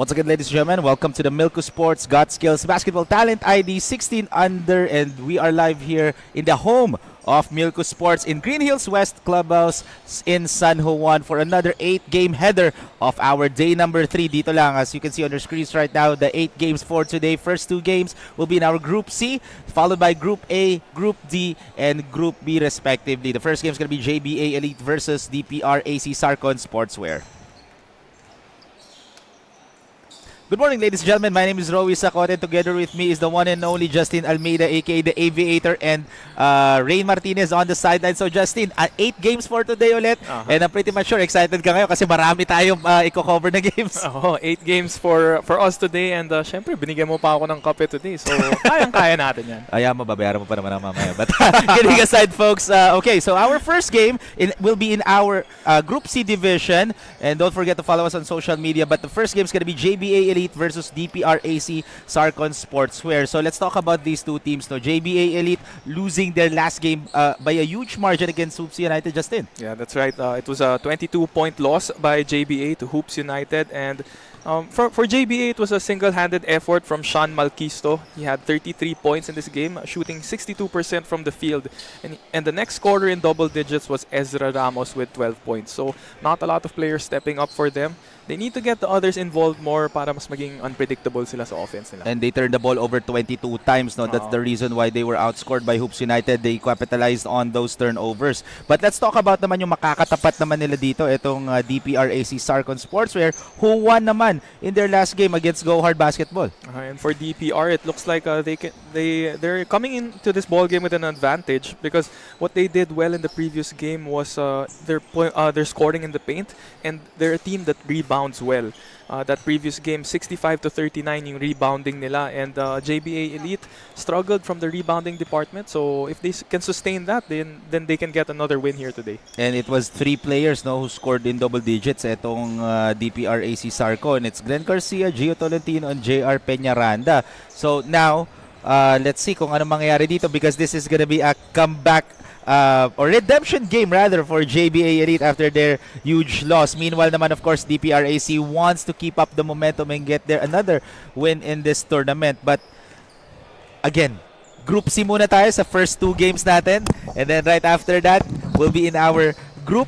Once again, ladies and gentlemen, welcome to the Milko Sports Got Skills Basketball Talent ID 16 Under, and we are live here in the home of Milko Sports in Green Hills West Clubhouse in San Juan for another 8-game header of our day number 3. Dito lang, as you can see on your screens right now, the 8 games for today. First 2 games will be in our Group C, followed by Group A, Group D, and Group B respectively. The first game is going to be JBA Elite versus DPR-AC SARCON SPORTSWEAR. Good morning, ladies and gentlemen. My name is Rowy Sacote. Together with me is the one and only Justin Almeida, aka the Aviator, and Rain Martinez on the sideline. So, Justin, 8 games for today ulit. And I'm pretty much sure excited ka ngayon kasi marami tayong i-cover na games. 8 games for us today. And syempre, binigyan mo pa ako ng kape today. So, kayang-kaya natin yan. Ayaw mo, babayaran mo pa naman ang mamaya. But kidding aside, folks. Okay, so our first game will be in our Group C division. And don't forget to follow us on social media. But the first game is going to be JBA Elite versus DPR-AC SARCON SPORTSWEAR. So let's talk about these two teams. No, JBA Elite losing their last game by a huge margin against Hoops United. Justin. Yeah, that's right. It was a 22-point loss by JBA to Hoops United, and for JBA, it was a single-handed effort from Sean Malquisto. He had 33 points in this game, shooting 62% from the field. And the next scorer in double digits was Ezra Ramos with 12 points. So not a lot of players stepping up for them. They need to get the others involved more para mas maging unpredictable sila sa offense nila. And they turned the ball over 22 times. No, that's the reason why they were outscored by Hoops United. They capitalized on those turnovers. But let's talk about naman yung makakatapat naman nila dito, itong DPR-AC SARCON SPORTSWEAR, who won naman in their last game against Go Hard Basketball. And for DPR, it looks like they're coming into this ball game with an advantage, because what they did well in the previous game was their scoring in the paint, and they're a team that rebounds well. That previous game, 65-39 yung rebounding nila, and JBA Elite struggled from the rebounding department. So if they can sustain that, then they can get another win here today. And it was 3 players who scored in double digits itong DPR-AC SARCON. It's Glenn Garcia, Gio Tolentino, and JR Peñaranda. So now, let's see kung ano mangyayari dito, because this is gonna be a comeback or redemption game rather for JBA Elite after their huge loss. Meanwhile naman, of course, DPR-AC wants to keep up the momentum and get their another win in this tournament. But again, Group C muna tayo sa first 2 games natin, and then right after that we'll be in our Group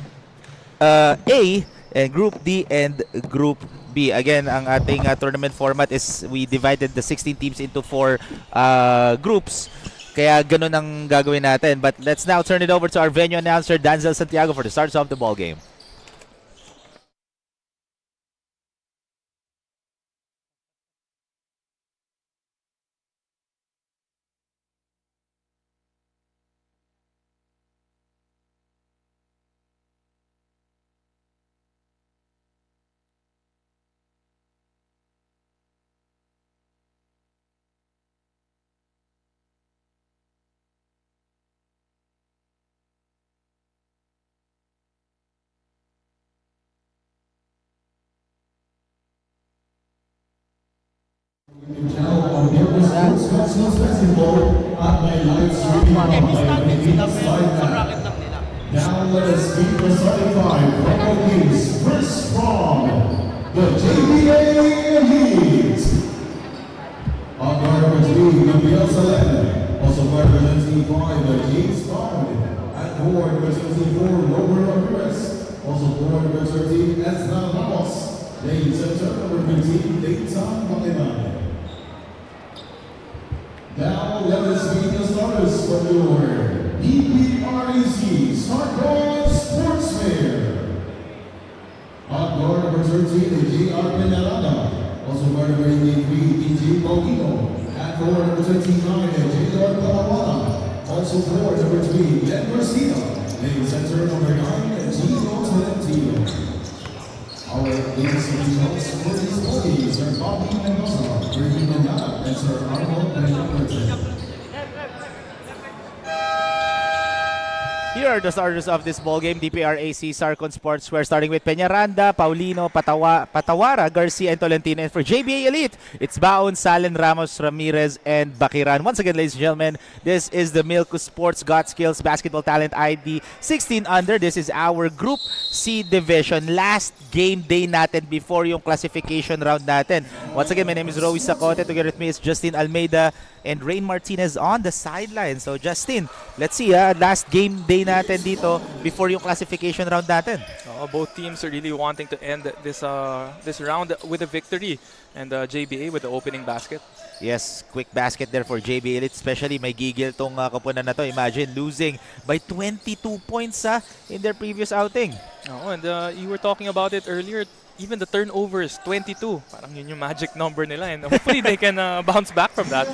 A and Group D and Group B. Again, ang ating tournament format is we divided the 16 teams into 4 groups. Kaya ganun ang gagawin natin. But let's now turn it over to our venue announcer, Danzel Santiago, for the starts of the ball game. Now let us meet the starting five from the games. First from the JBA Elite. On guard number 3, Gabriel Salem. Also guard number 25, James Bond. At board number 24, Robert Ramirez. Also board number 13, Ezra Ramos. Lane center number 15, Dayton Makinan. Now let us meet the starters for your DPR-AC SARCON SPORTSWEAR. On guard number 13, JR Peñaranda. Also guard number 83, DJ Paulino. At guard number 29, JR Palawana. Also guard number 3, Glenn Garcia. Lane center number 9, Gio Tolentino. Our ladies and results for these bodies are Bobby Mendoza, Ricky Manana, and Sir Arnold Benjamin. Here are the starters of this ball game. DPR-AC SARCON SPORTSWEAR, starting with Peñaranda, Paulino, Patawara, Garcia, and Tolentino. And for JBA Elite, it's Baon, Salen, Ramos, Ramirez, and Bakiran. Once again, ladies and gentlemen, this is the Milko Sports Got Skills Basketball Talent ID 16 under. This is our Group C division. Last game day natin before yung classification round natin. Once again, my name is Roy Sacote. Together with me is Justin Almeida and Rain Martinez on the sideline. So Justin, let's see, last game day natin dito before yung classification round natin. Both teams are really wanting to end this this round with a victory, and JBA with the opening basket. Yes, quick basket there for JBA Elite. Especially may gigil tong koponan na to. Imagine losing by 22 points in their previous outing. And you were talking about it earlier. Even the turnovers, 22. Parang yun yung magic number nila. And hopefully they can bounce back from that.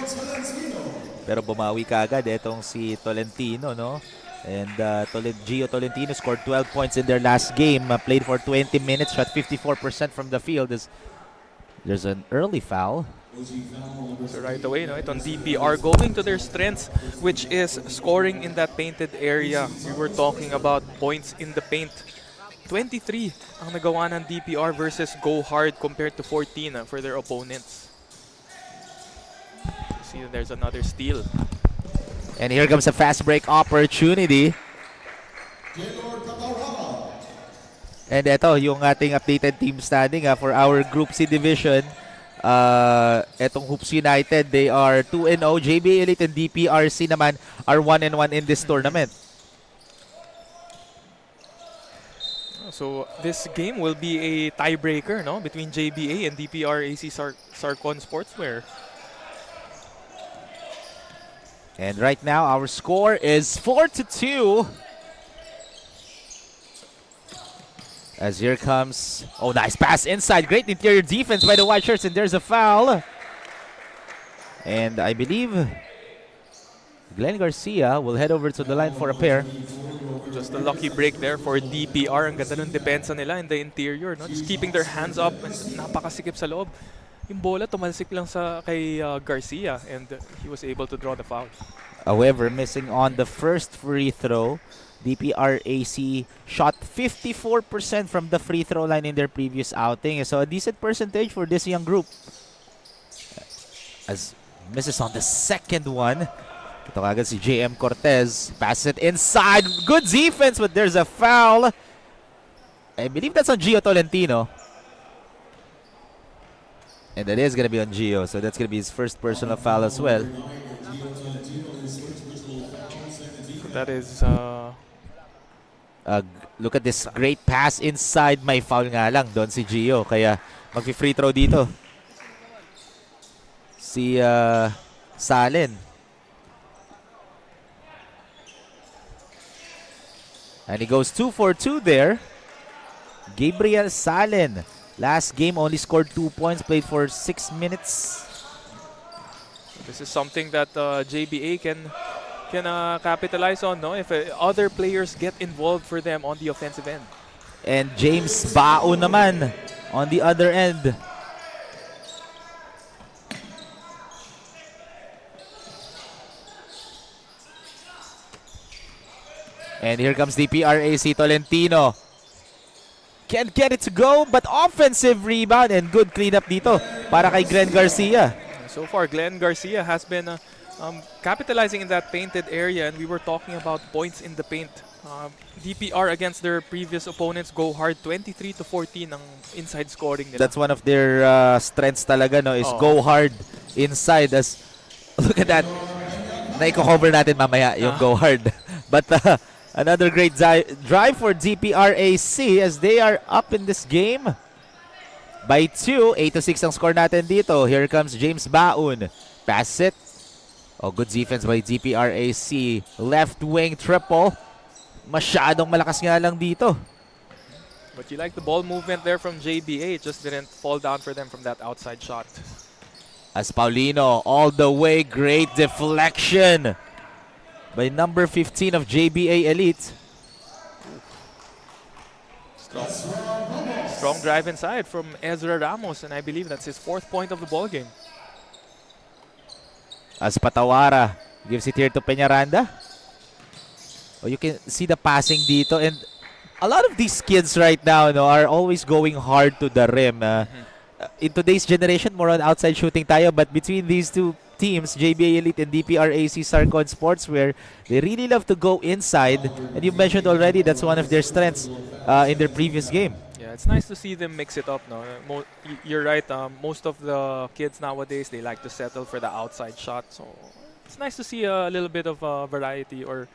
Pero bumawi ka agad itong si Tolentino, no? And Gio Tolentino scored 12 points in their last game. Played for 20 minutes, shot 54% from the field. There's an early foul. So right away, no, itong DPR going to their strengths, which is scoring in that painted area. We were talking about points in the paint. 23 ang nagawa ng DPR versus Go Hard compared to 14 for their opponents. See, there's another steal. And here comes a fast break opportunity. And ito yung ating updated team standing for our Group C division. Etong Hoops United, they are 2-0. JBA Elite and DPRC naman are 1-1 in this tournament. So this game will be a tiebreaker, no, between JBA and DPR-AC SARCON Sportswear. And right now our score is 4-2. As here comes, oh, nice pass inside. Great interior defense by the white shirts, and there's a foul. And I believe Glenn Garcia will head over to the line for a pair. Just a lucky break there for DPR. Ang ganda ng depensa nila in the interior, no? Just keeping their hands up and napakasikip sa loob. Yung bola tumalsik lang kay Garcia, and he was able to draw the foul. However, missing on the first free throw, DPR-AC shot 54% from the free throw line in their previous outing. So a decent percentage for this young group. As misses on the second one. Ito kagad si JM Cortez. Passes it inside. Good defense, but there's a foul. I believe that's on Gio Tolentino. And that is going to be on Gio. So that's going to be his first personal foul as well. That is... look at this great pass inside. May foul nga lang doon si Gio. Kaya mag-free throw dito si Salen. And he goes 2 for 2 there. Gabriel Salen. Last game only scored 2 points. Played for 6 minutes. This is something that JBA can capitalize on, no? If other players get involved for them on the offensive end. And James Bao naman on the other end. And here comes DPR-AC Tolentino. Can't get it to go, but offensive rebound and good cleanup dito para kay Glenn Garcia. So far, Glenn Garcia has been capitalizing in that painted area, and we were talking about points in the paint. DPR against their previous opponents Go Hard, 23-14 ang inside scoring nila. That's one of their strengths talaga, no, is Go Hard inside. As look at that. Naiko-cover natin mamaya yung Go Hard. But another great drive for DPR-AC as they are up in this game by 2. 8-6 ang score natin dito. Here comes James Baun. Pass it. Oh, good defense by DPR-AC. Left wing triple. Masyadong malakas nga lang dito. But you like the ball movement there from JBA. It just didn't fall down for them from that outside shot. As Paulino all the way. Great deflection by number 15 of JBA Elite. Strong drive inside from Ezra Ramos, and I believe that's his 4th point of the ball game. As Patawara gives it here to Peñaranda. Oh, you can see the passing dito, and a lot of these kids right now, no, are always going hard to the rim. In today's generation, more on outside shooting tayo, but between these two teams, JBA Elite and DPR-AC SARCON Sportswear, they really love to go inside, and you mentioned already that's one of their strengths in their previous game. Yeah, it's nice to see them mix it up. No, you're right. Most of the kids nowadays, they like to settle for the outside shot. So it's nice to see a little bit of variety or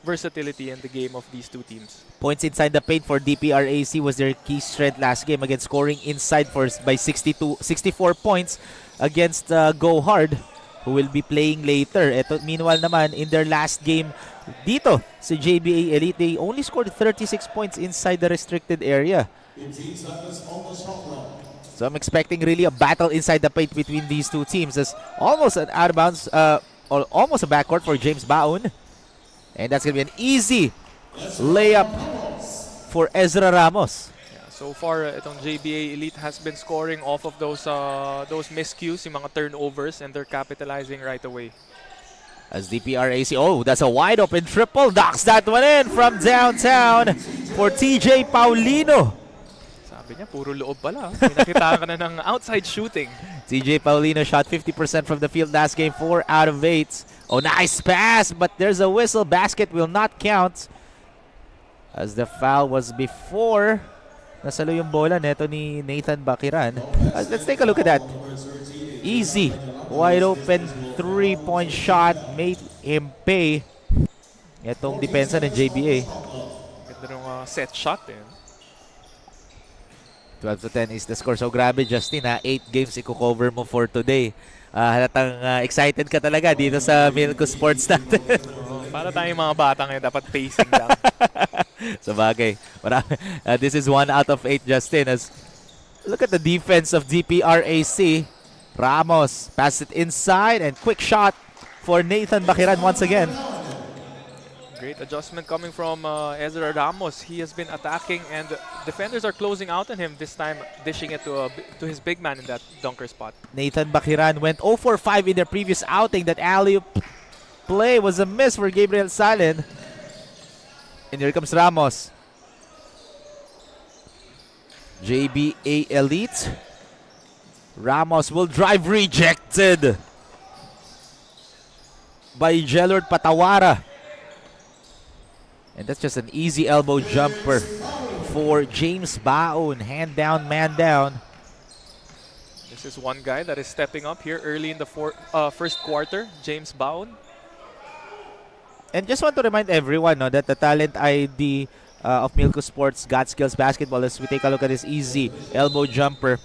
versatility in the game of these two teams. Points inside the paint for DPR-AC was their key strength last game, against scoring inside by 64 points against Go Hard, who will be playing later. Meanwhile naman, in their last game dito sa JBA Elite, they only scored 36 points inside the restricted area. So I'm expecting really a battle inside the paint between these two teams. As almost an out of bounds, or almost a backcourt for James Baon. And that's going to be an easy layup for Ezra Ramos. Yeah, so far, itong JBA Elite has been scoring off of those miscues, yung mga turnovers, and they're capitalizing right away. As DPR-AC, oh, that's a wide open triple. Knocks that one in from downtown for TJ Paulino. Sabi niya, puro loob pala. Pinakita ka na ng outside shooting. TJ Paulino shot 50% from the field last game, 4 out of 8. Oh, nice pass, but there's a whistle. Basket will not count, as the foul was before nasalo yung bola neto ni Nathan Bakiran. Let's take a look at that. Easy, wide open 3-point shot, made him pay. Itong depensa ng JBA. Ganda ng set shot eh. 12-10 is the score. So grabe, Justin, 8 games i-cover mo for today. Halatang excited ka talaga dito sa Milko Sports natin. Para tayong mga bata ngayon, dapat pacing lang. Sa bagay. This is 1 out of 8, Justin. As look at the defense of DPR-AC. Ramos passes it inside, and quick shot for Nathan Bakiran once again. Great adjustment coming from Ezra Ramos. He has been attacking, and defenders are closing out on him this time, dishing it to his big man in that dunker spot. Nathan Bakiran went 0 for 5 in their previous outing. That alley-oop play was a miss for Gabriel Salen. And here comes Ramos. JBA Elite. Ramos will drive, rejected by Jelord Patawara. And that's just an easy elbow jumper for James Baon. Hand down, man down. This is one guy that is stepping up here early in the first quarter, James Baon. And just want to remind everyone that the talent ID of Milko Sports Got Skills Basketball, as we take a look at this easy elbow jumper.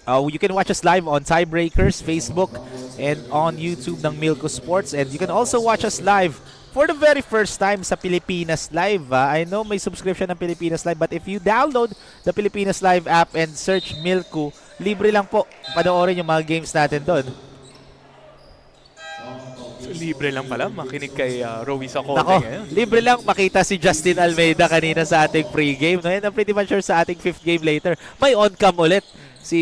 You can watch us live on Tiebreakers, Facebook, and on YouTube ng Milko Sports. And you can also watch us live for the very first time sa Pilipinas Live. I know may subscription ng Pilipinas Live, but if you download the Pilipinas Live app and search Milko, libre lang po panoorin yung mga games natin doon. So, libre lang pala makinig kay Rowie Sacote Nako, ngayon. libre lang makita si Justin Almeida kanina sa ating pre-game. No? And I'm pretty much sure sa ating 5th game later, may on-cam ulit si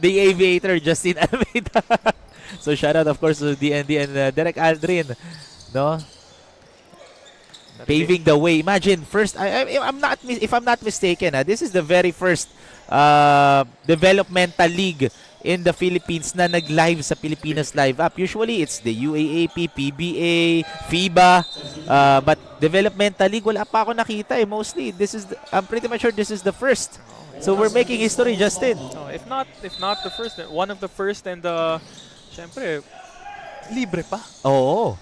The Aviator, Justin Almeida. So shout out of course to DND and Derek Aldrin. No, paving the way. Imagine first. If I'm not mistaken, this is the very first developmental league in the Philippines na nag-live sa Pilipinas Live app. Usually it's the UAAP, PBA, FIBA, but developmental league wala pa ako nakita eh. Mostly I'm pretty much sure this is the first. So we're making history, Justin. If not the first, one of the first, and syempre libre pa. Oo.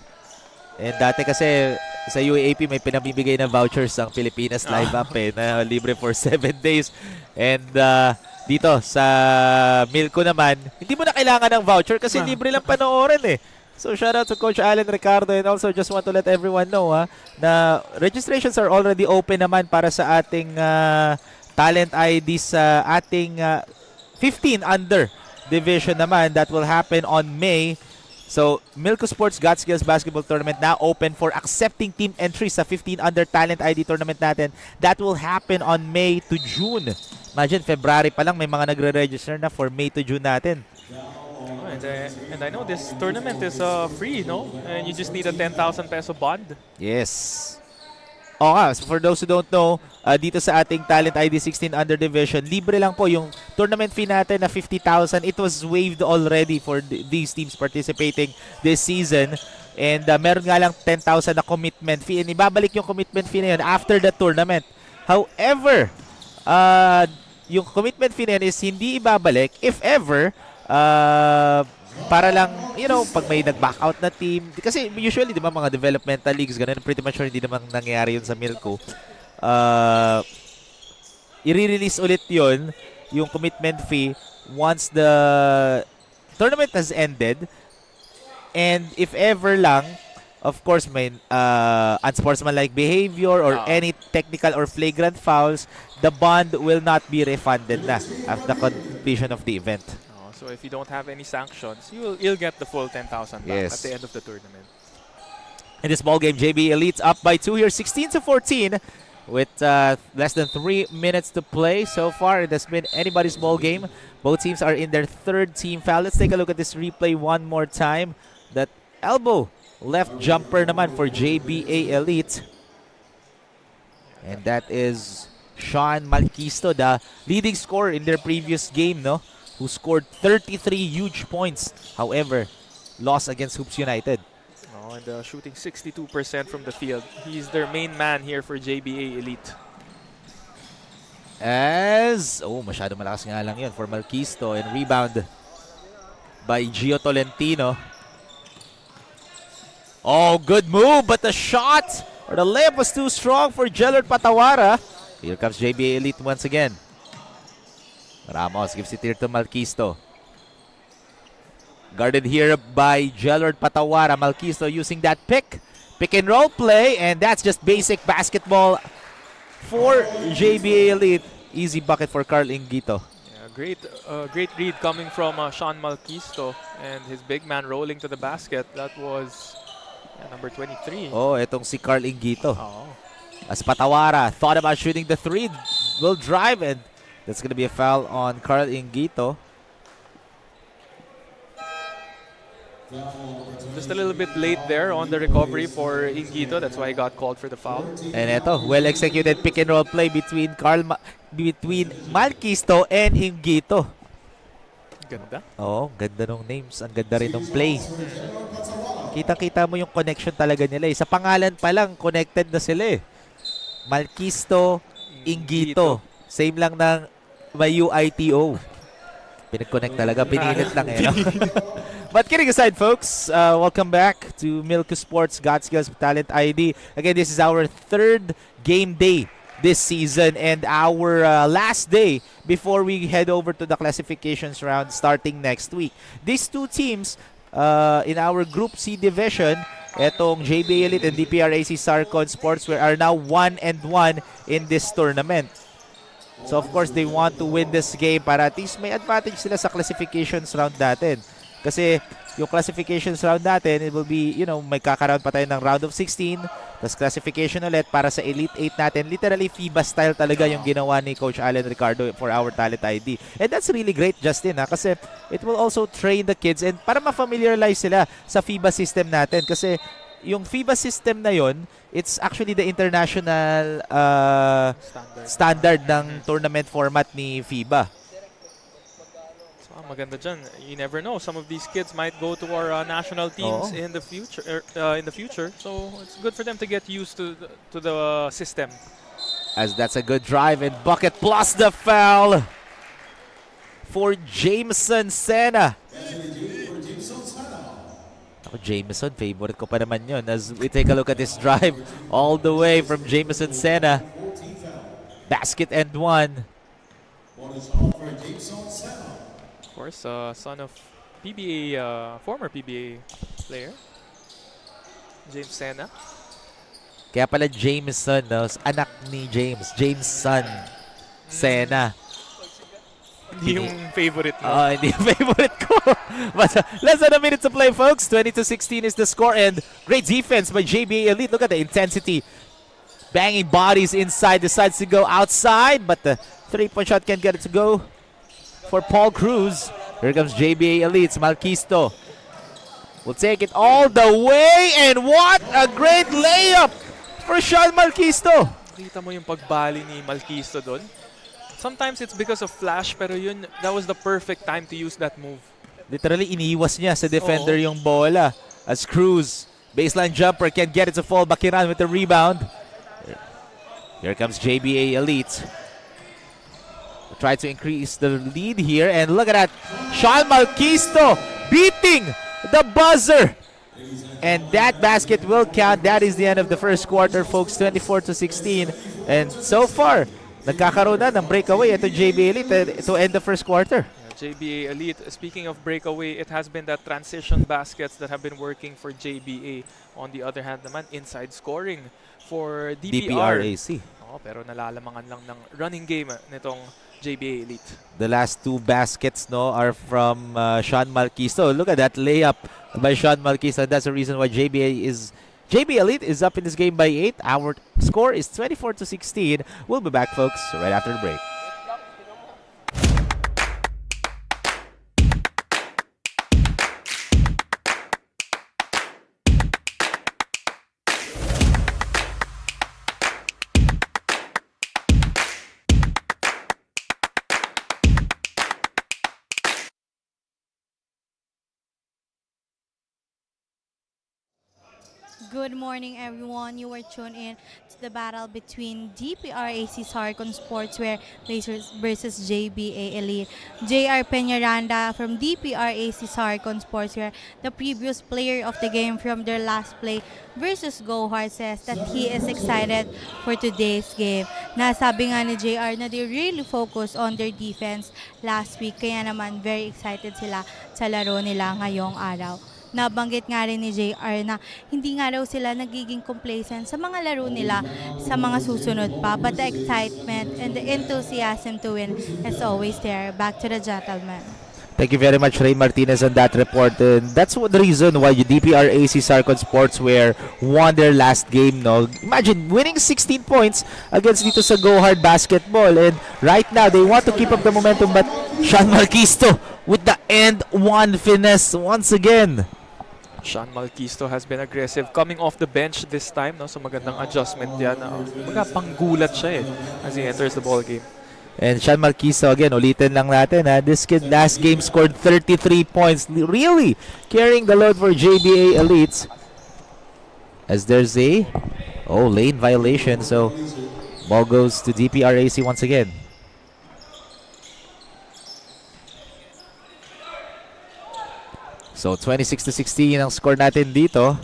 And dati kasi sa UAAP may pinabibigay na vouchers ang Pilipinas Live app na libre for 7 days. And dito sa Milko naman, hindi mo na kailangan ng voucher kasi libre lang panoorin eh. So shout out to Coach Allen Ricardo, and also just want to let everyone know na registrations are already open naman para sa ating talent ID sa ating 15 under division naman that will happen on May. So, Milko Sports Got Skills Basketball Tournament now open for accepting team entries sa 15 under talent ID tournament natin. That will happen on May to June. Imagine, February pa lang may mga nagre-register na for May to June natin. And I know this tournament is free, no? And you just need a 10,000 peso bond. Yes. Oo nga, so for those who don't know, dito sa ating Talent ID 16 Under Division, libre lang po yung tournament fee natin na 50,000. It was waived already for these teams participating this season. And meron nga lang 10,000 na commitment fee. And ibabalik yung commitment fee na yun after the tournament. However, yung commitment fee na yun is hindi ibabalik if ever para lang, you know, pag may nag-back out na team. Kasi usually, di ba, mga developmental leagues, ganun, pretty much sure hindi naman nangyayari yun sa Milko. I-release ulit yun, yung commitment fee, once the tournament has ended. And if ever lang, of course, may unsportsmanlike behavior or any technical or flagrant fouls, the bond will not be refunded na after the completion of the event. So if you don't have any sanctions, you'll get the full 10,000 back at the end of the tournament. In this ball game, JBA Elite's up by 2 here, 16-14, with less than 3 minutes to play. So far, it has been anybody's ball game. Both teams are in their third team foul. Let's take a look at this replay one more time. That elbow left jumper naman for JBA Elite. And that is Sean Malquisto, the leading scorer in their previous game, no? Who scored 33 huge points. However, lost against Hoops United. Oh, and shooting 62% from the field. He's their main man here for JBA Elite. Masyado malakas nga lang yun for Malquisto. And rebound by Gio Tolentino. Oh, good move, but the shot or the layup was too strong for Jellard Patawara. Here comes JBA Elite once again. Ramos gives it here to Malquisto. Guarded here by Jellard Patawara. Malquisto using that pick and roll play, and that's just basic basketball for JBA Elite. Easy bucket for Carl Ingito. Yeah, great read coming from Sean Malquisto and his big man rolling to the basket. That was number 23. Oh, etong si Carl Ingito. Oh. As Patawara thought about shooting the three, will drive, and that's going to be a foul on Carl Ingito. Just a little bit late there on the recovery for Ingito. That's why he got called for the foul. And eto, well-executed pick and roll play between Malquisto and Ingito. Ganda. Oh, ganda ng names. Ang ganda rin ng play. Kita-kita mo yung connection talaga nila. Sa pangalan pa lang, connected na sila eh. Malquisto, Ingito. Same lang ng may UITO. Pinag-connect talaga. Pinilit lang eh. No? But kidding aside, folks, welcome back to Milko Sports God Skills Talent ID. Again, this is our third game day this season and our last day before we head over to the classifications round starting next week. These two teams in our Group C division, etong JBA Elite and DPR-AC SARCON SPORTSWEAR, are now 1-1 in this tournament. So of course, they want to win this game para at least may advantage sila sa classifications round natin. Kasi yung classifications round natin, it will be, you know, may kakaround pa tayo ng round of 16, tapos classification ulit para sa Elite 8 natin. Literally, FIBA style talaga yung ginawa ni Coach Allen Ricardo for our Talent ID. And that's really great, Justin, ha? Kasi it will also train the kids and para ma-familiarize sila sa FIBA system natin. Kasi yung FIBA system na yon, it's actually the international standard ng tournament format ni FIBA. Maganda dyan. You never know. Some of these kids might go to our national teams in the future. So it's good for them to get used to the system. As that's a good drive and bucket plus the foul for Jameson Sena. Ako, Jameson, favorite ko pa naman yun. As we take a look at this drive all the way from Jameson Sena. Basket and one. Of course, son of PBA, former PBA player, James Sena. Kaya pala Jameson, no? Anak ni Jameson Sena. Hindi yung favorite mo. Hindi yung favorite ko. But less than a minute to play, folks. 22-16 is the score, and great defense by JBA Elite. Look at the intensity. Banging bodies inside, decides to go outside, but the three-point shot can't get it to go for Paul Cruz. Here comes JBA Elites. Malquisto will take it all the way. And what a great layup for Sean Malquisto. Kita mo yung pagbali ni Malquisto doon. Sometimes it's because of flash, pero yun, that was the perfect time to use that move. Literally, iniwas niya sa defender yung bola. As Cruz, baseline jumper, can get it to fall. Bakiran with the rebound. Here comes JBA Elite. Try to increase the lead here. And look at that. Sean Malquisto beating the buzzer. And that basket will count. That is the end of the first quarter, folks. 24-16. And so far, nagkakaroon na ng breakaway ito JBA Elite to end the first quarter. JBA Elite, speaking of breakaway, it has been that transition baskets that have been working for JBA. On the other hand naman, inside scoring for DPR-AC. Pero nalalamangan lang ng running game nitong JBA Elite. The last two baskets are from Sean Malquisto. Look at that layup by Sean Malquisto. That's the reason why JBA Elite is up in this game by 8. Our score is 24-16. We'll be back, folks, right after the break. Good morning, everyone. You are tuned in to the battle between DPR-AC SARCON SPORTSWEAR versus JBA Elite. JR Peñaranda from DPR-AC SARCON SPORTSWEAR, the previous player of the game from their last play versus Go Hard, says that he is excited for today's game. Nasabi nga ni JR na they really focus on their defense last week, kaya naman very excited sila sa laro nila ngayong araw. Nabanggit nga rin ni JR na hindi nga raw sila nagiging complacent sa mga laro nila sa mga susunod pa. But the excitement and the enthusiasm to win is always there. Back to the gentleman. Thank you very much, Ray Martinez, on that report. And that's the reason why DPR-AC SARCON SPORTSWEAR won their last game. Imagine winning 16 points against dito sa Go Hard Basketball. And right now, they want to keep up the momentum. But Sean Malquisto with the end one finesse once again. Sean Malquisto has been aggressive coming off the bench this time, so magandang adjustment yan. Panggulat siya as he enters the ball game. And Sean Malquisto, again, ulitin lang natin, this kid last game scored 33 points, really carrying the load for JBA Elites. As there's a lane violation, so ball goes to DPR-AC once again. So 26-16 ang score natin dito.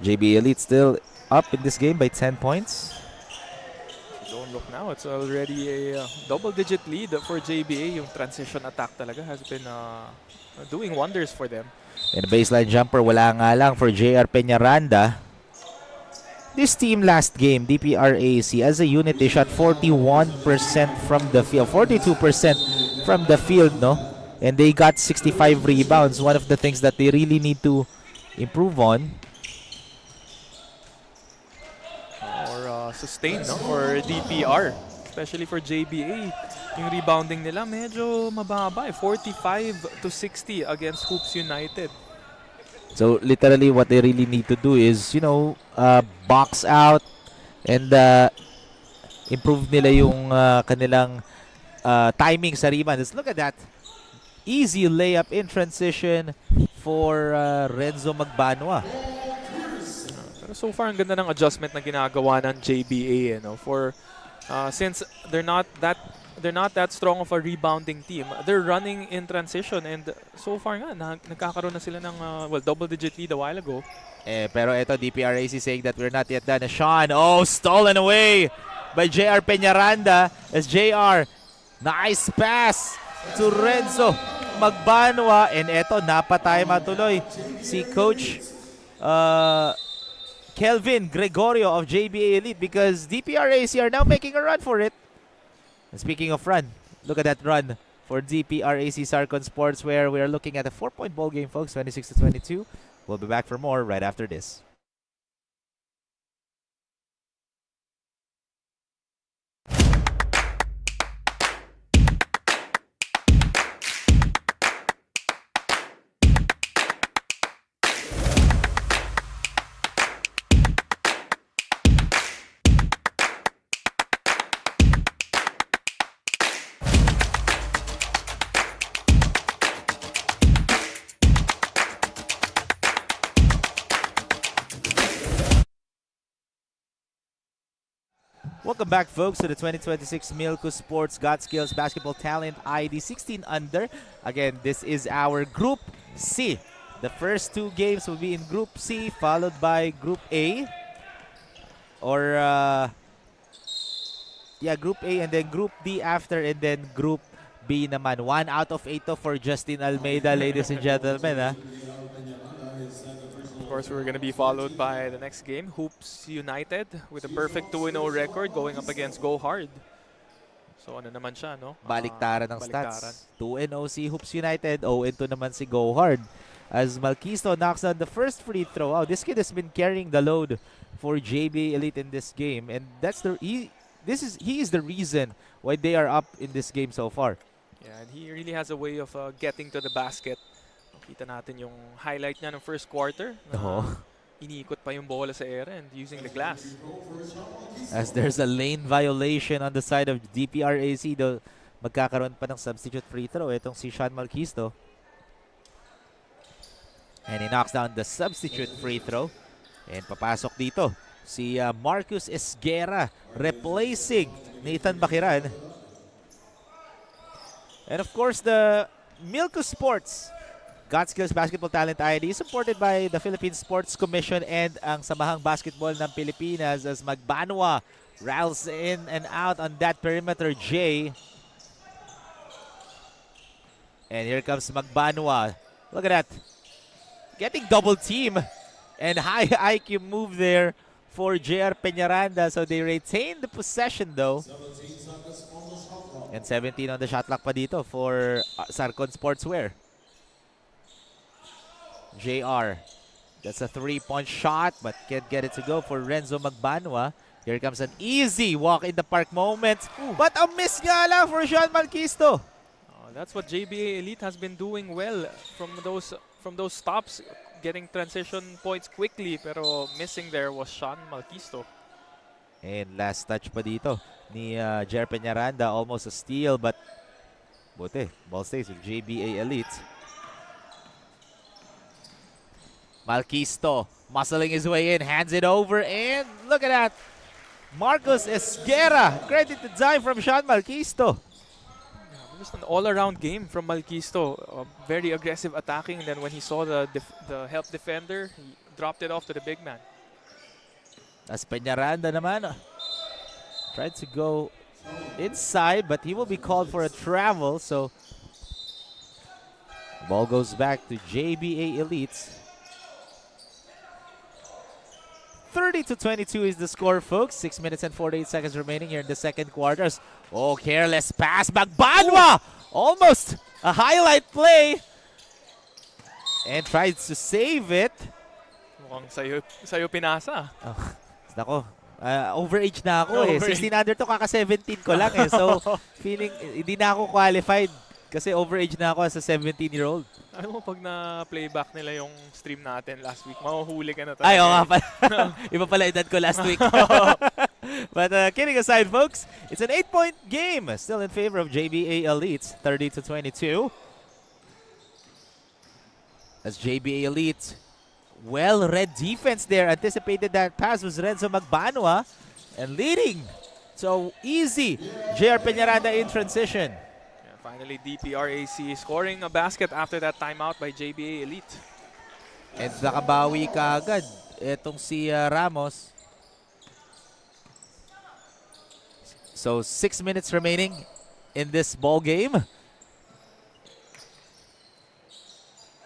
JBA Elite still up in this game by 10 points. Don't look now, it's already a double-digit lead for JBA. Yung transition attack talaga has been doing wonders for them. And a baseline jumper, wala nga lang for JR Peñaranda. This team last game, DPR-AC, as a unit, they shot 41% from the field, 42% from the field, And they got 65 rebounds, one of the things that they really need to improve on. Or sustain, for DPR, especially for JBA. Yung rebounding nila medyo mababa, 45-60 against Hoops United. So literally what they really need to do is, box out and improve nila yung kanilang timing sa rebounds. Look at that. Easy layup in transition for Renzo Magbanwa. Pero so far, ang ganda ng adjustment na ginagawa ng JBA, for since they're not that strong of a rebounding team, they're running in transition, and so far nga nagkakaroon na sila ng double-digit lead a while ago. Pero ito, DPR-AC saying that we're not yet done. Sean, stolen away by JR Peñaranda as JR, nice pass to Renzo Magbanwa, and eto, napatay matuloy si Coach Kelvin Gregorio of JBA Elite because DPR-AC are now making a run for it. And speaking of run, look at that run for DPR-AC SARCON SPORTSWEAR. We are looking at a 4-point ball game, folks, 26-22. We'll be back for more right after this. Welcome back, folks, to the 2026 Milko Sports Got Skills Basketball Talent ID 16 Under. Again, this is our Group C. The first two games will be in Group C, followed by Group A. Or, yeah, Group A and then Group D after, and then Group B naman. 1 out of 8 to for Justin Almeida, ladies and gentlemen. Ha? Of course, we're going to be followed by the next game, Hoops United, with a perfect 2-0 record going up against Go Hard. So ano naman siya, no? Baliktaran ng baliktaran. stats. 2-0 si Hoops United, 0-2 naman si Go Hard. As Malquisto knocks down the first free throw. Oh, this kid has been carrying the load for JBA Elite in this game, and that's he is the reason why they are up in this game so far. Yeah, and he really has a way of getting to the basket. Kita natin yung highlight niya ng first quarter. Iniikot pa yung bola sa ere and using the glass. As there's a lane violation on the side of DPR-AC, though magkakaroon pa ng substitute free throw itong si Sean Malquisto. And he knocks down the substitute free throw. And papasok dito si Marcus Esguera replacing Nathan Bakiran. And of course, the Milko Sports Got Skills Basketball Talent ID is supported by the Philippine Sports Commission and ang Samahang Basketball ng Pilipinas, as Magbanwa rattles in and out on that perimeter J. And here comes Magbanwa. Look at that. Getting double team. And high IQ move there for JR Peñaranda. So they retain the possession though. And 17 on the shot clock pa dito for Sarcon Sportswear. JR. That's a 3-point shot but can't get it to go for Renzo Magbanwa. Here comes an easy walk in the park moment. But a miss nga lang for Sean Malquisto. That's what JBA Elite has been doing well from those stops, getting transition points quickly, pero missing there was Sean Malquisto. And last touch pa dito ni Jer Peñaranda, almost a steal, but buti, ball stays with JBA Elite. Malquisto muscling his way in, hands it over, and look at that. Marcus Esguera, credit to dime from Sean Malquisto. Just an all-around game from Malquisto. Very aggressive attacking, and then when he saw the help defender, he dropped it off to the big man. As Peñaranda naman tried to go inside, but he will be called for a travel, so the ball goes back to JBA Elite. 30-22 is the score, folks. 6 minutes and 48 seconds remaining here in the second quarters. Oh, careless pass. Magbanwa! Almost a highlight play. And tries to save it. Mukhang sayo pinasa. Oh, nako, overage na ako eh. 16 under to, kaka 17 ko lang eh. So, feeling hindi na ako qualified kasi overage na ako as a 17-year-old. Alam mo, pag na-playback nila yung stream natin last week, mahuhuli ka na talaga. Ay, oo nga pala. Iba pala edad ko last week. But kidding aside, folks, it's an 8-point game. Still in favor of JBA Elite, 30-22. As JBA Elite, well-read defense there. Anticipated that pass was Renzo Magbanwa. And leading. So, easy. JR Peñaranda in transition. Finally, DPR-AC scoring a basket after that timeout by JBA Elite. And nakabawi ka agad itong si Ramos. So 6 minutes remaining in this ball game.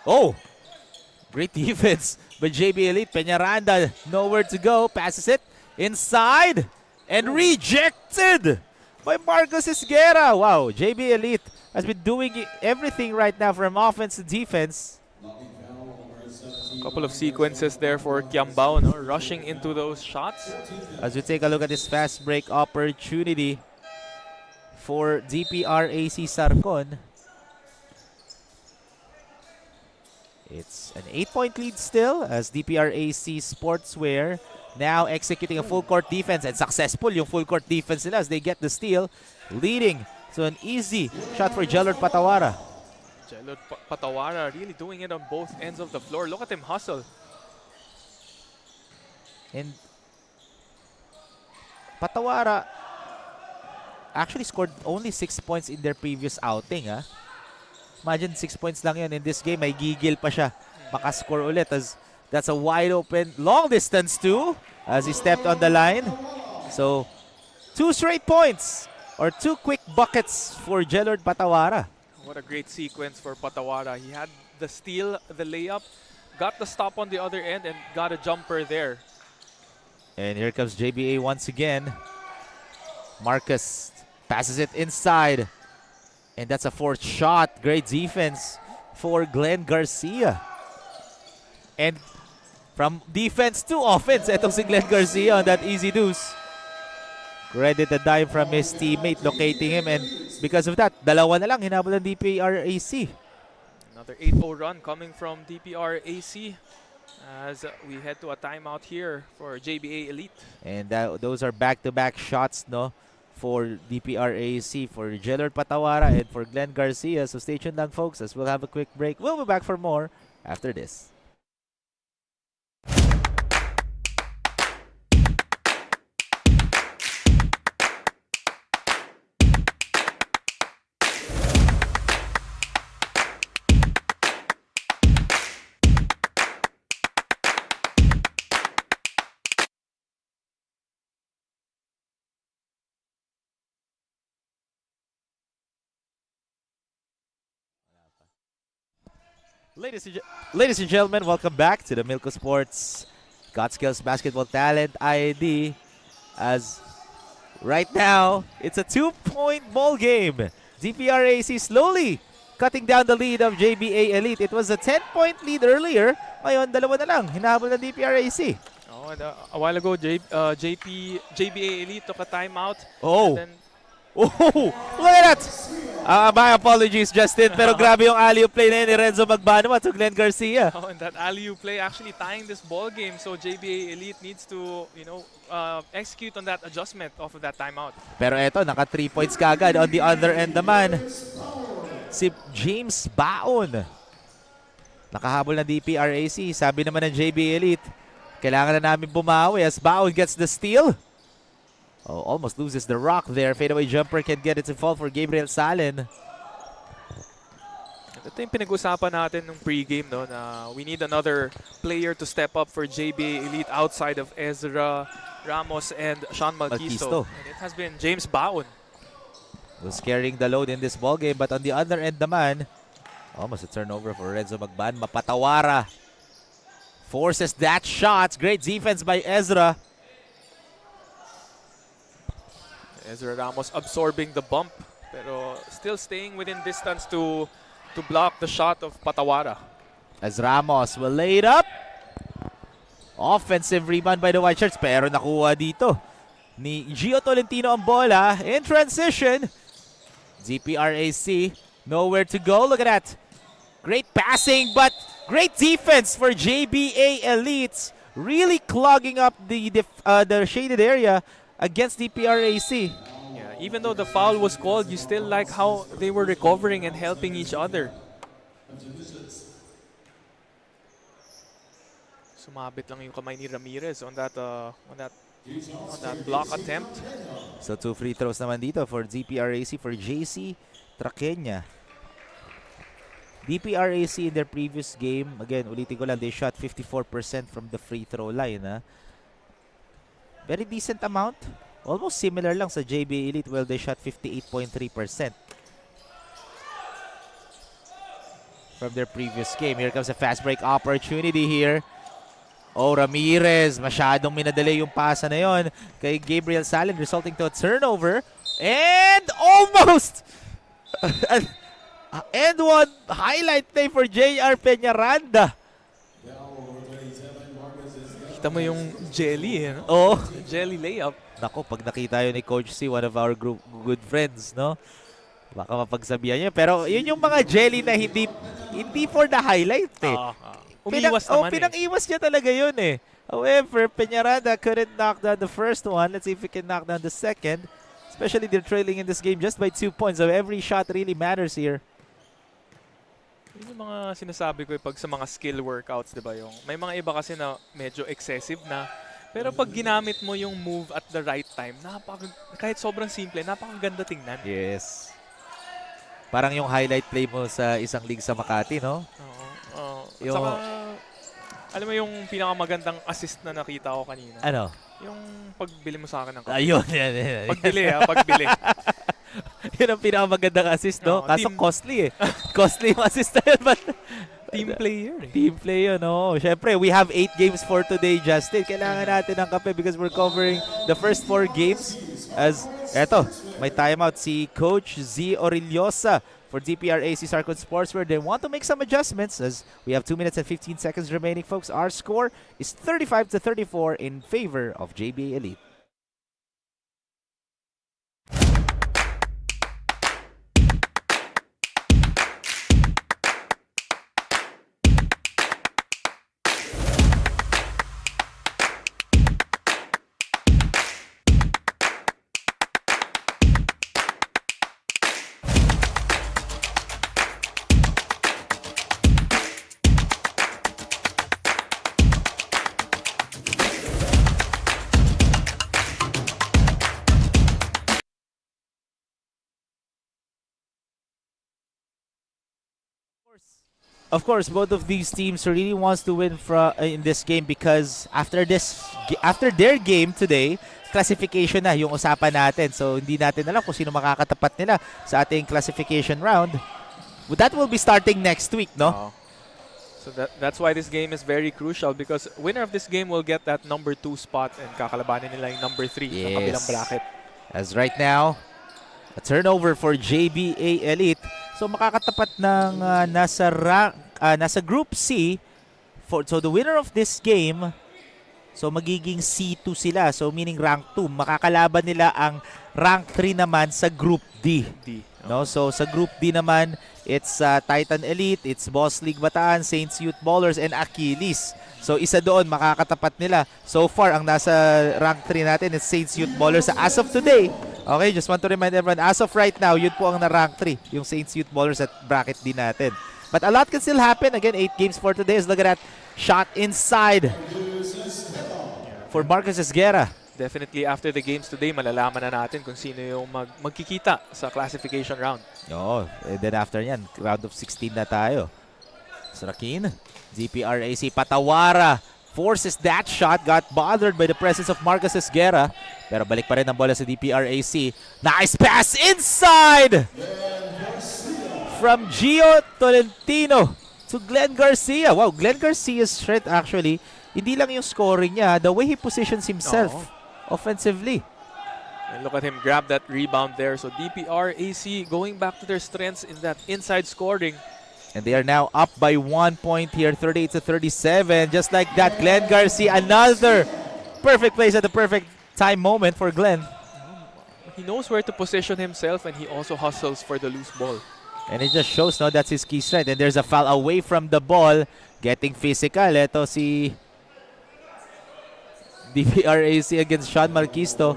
Oh, great defense by JBA Elite. Peñaranda nowhere to go. Passes it inside and rejected by Marcus Esguera. Wow, JBA Elite has been doing everything right now from offense to defense. A couple of sequences there for Kiambao, no? Rushing into those shots. As we take a look at this fast break opportunity for DPR-AC Sarcon. It's an 8-point lead still as DPR-AC Sportswear now executing a full court defense, and successful yung full court defense nila as they get the steal, leading to an easy shot for Jellord Patawara. Jellord Patawara really doing it on both ends of the floor. Look at him hustle. And Patawara actually scored only 6 points in their previous outing. Imagine 6 points lang yun. In this game, may gigil pa siya. Makascore ulit. That's a wide open, long distance too, as he stepped on the line. So, 2 straight points, or 2 quick buckets for Jelord Patawara. What a great sequence for Patawara. He had the steal, the layup, got the stop on the other end, and got a jumper there. And here comes JBA once again. Marcus passes it inside. And that's a 4th shot. Great defense for Glenn Garcia. And from defense to offense, etong si Glenn Garcia on that easy deuce. Credit the dime from his teammate locating him, and because of that, dalawa na lang hinabol ng DPR-AC. Another 8-0 run coming from DPR-AC as we head to a timeout here for JBA Elite. And those are back-to-back shots, no, for DPR-AC, for Jelord Patawara and for Glenn Garcia. So stay tuned lang, folks, as we'll have a quick break. We'll be back for more after this. Ladies and gentlemen, welcome back to the Milko Sports Got Skills Basketball Talent ID. As right now, it's a 2-point ball game. DPR-AC slowly cutting down the lead of JBA Elite. It was a 10-point lead earlier. Ngayon, dalawa na lang. Hinahabol ng DPR-AC. Oh, and a while ago, JBA Elite took a timeout. Oh. And then Oh, look at that! My apologies, Justin, pero grabe yung alley-oop play na yun ni Renzo Magbano at Glenn Garcia. Oh, and that alley-oop play actually tying this ball game. So JBA Elite needs to, execute on that adjustment off of that timeout. Pero eto, naka 3 points kagad. On the other end naman, si James Baon. Nakahabol na DPR-AC. Sabi naman ng JBA Elite, kailangan na namin bumawi as Baon gets the steal. Oh, almost loses the rock there. Fadeaway jumper can get it to fall for Gabriel Salen. Ito yung pinag-usapan natin nung pregame, no, na we need another player to step up for JBA Elite outside of Ezra Ramos and Sean Malquisto. And it has been James Baon. Was carrying the load in this ball game, but on the other end naman, almost a turnover for Renzo Magban. Patawara forces that shot. Great defense by Ezra. Ezra Ramos absorbing the bump, pero still staying within distance to block the shot of Patawara. As Ramos will lay it up. Offensive rebound by the White Shirts, pero nakuha dito ni Gio Tolentino ang bola in transition. DPR-AC nowhere to go. Look at that. Great passing, but great defense for JBA Elites. Really clogging up the shaded area against DPR-AC. Yeah, even though the foul was called, you still like how they were recovering and helping each other. Sumabit lang yung kamay ni Ramirez on that block attempt. So 2 free throws naman dito for DPR-AC for JC Traqueña. DPR-AC in their previous game, again, ulitin ko lang, they shot 54% from the free throw line. Very decent amount. Almost similar lang sa JBA Elite. Well, they shot 58.3% from their previous game. Here comes a fast break opportunity here. Oh, Ramirez. Masyadong minadelay yung pasa na yon kay Gabriel Salen, resulting to a turnover. And almost! And one highlight play for JR Peñaranda. Kita mo yung jelly, no? Oh. Jelly layup. Nako, pag nakita yun ni Coach C, one of our group good friends, no? Baka mapagsabihan niya. Pero yun yung mga jelly na hindi for the highlight, eh. Umiwas naman, pinang-iwas niya talaga yun, eh. However, Peñaranda couldn't knock down the first one. Let's see if he can knock down the second. Especially they're trailing in this game just by 2 points. So every shot really matters here. Yun yung mga sinasabi ko pag sa mga skill workouts, di ba? Yung, may mga iba kasi na medyo excessive na. Pero pag ginamit mo yung move at the right time, kahit sobrang simple, napakaganda tingnan. Yes. Parang yung highlight play mo sa isang league sa Makati, no? Oo. At Yung- saka, alam mo yung pinakamagandang assist na nakita ko kanina? Ano? Yung pagbili mo sa akin ng kape. Ayun, yan. Pagbili pagbili. Yun ang pinakamagandang assist, no? Oo, Kaso team- costly eh. Costly yung assist na yun, but Team player eh. team play yun, no? Siyempre, we have 8 games for today, Justin. Kailangan natin ng kape because we're covering the first 4 games. As, eto, may timeout si Coach Z. Orillosa for DPR-AC SARCON SPORTSWEAR. They want to make some adjustments as we have 2 minutes and 15 seconds remaining, folks. Our score is 35-34 in favor of JBA Elite. Of course, both of these teams really wants to win in this game because after their game today, classification na yung usapan natin. So hindi natin alam kung sino makakatapat nila sa ating classification round. But that will be starting next week, no? So that's why this game is very crucial because winner of this game will get that number 2 spot and kakalabanin nila yung number 3 ng kabilang bracket. As right now, a turnover for JBA Elite. So makakatapat ng nasa Group C. So the winner of this game, so magiging C2 sila. So meaning rank 2. Makakalaban nila ang rank 3 naman sa Group D. No? So sa Group D naman, it's Titan Elite, it's Boss League Bataan, Saints Youth Ballers, and Achilles. So isa doon makakatapat nila. So far, ang nasa rank 3 natin is Saints Youth Ballers as of today. Okay, just want to remind everyone, as of right now, yun po ang na-rank 3, yung Saints Youth Ballers at bracket din natin. But a lot can still happen. Again, 8 games for today. Let's look at that shot inside for Marcus Esguerra. Definitely after the games today, malalaman na natin kung sino yung magkikita sa classification round. Oo, and then after yan, round of 16 na tayo. Sarakin, DPR-AC Patawara forces that shot, got bothered by the presence of Marcus Esguerra. Pero balik pa rin ang bola sa DPR-AC. Nice pass inside from Gio Tolentino to Glenn Garcia. Wow, Glenn Garcia's strength actually, hindi lang yung scoring niya, the way he positions himself offensively. And look at him grab that rebound there. So DPR-AC going back to their strengths in that inside scoring. And they are now up by 1 point here, 38-37. Just like that, Glenn Garcia, another perfect place at the perfect time moment for Glenn. He knows where to position himself and he also hustles for the loose ball. And it just shows, no, that's his key strength. And there's a foul away from the ball, getting physical. Ito si DPR-AC against Sean Malquisto.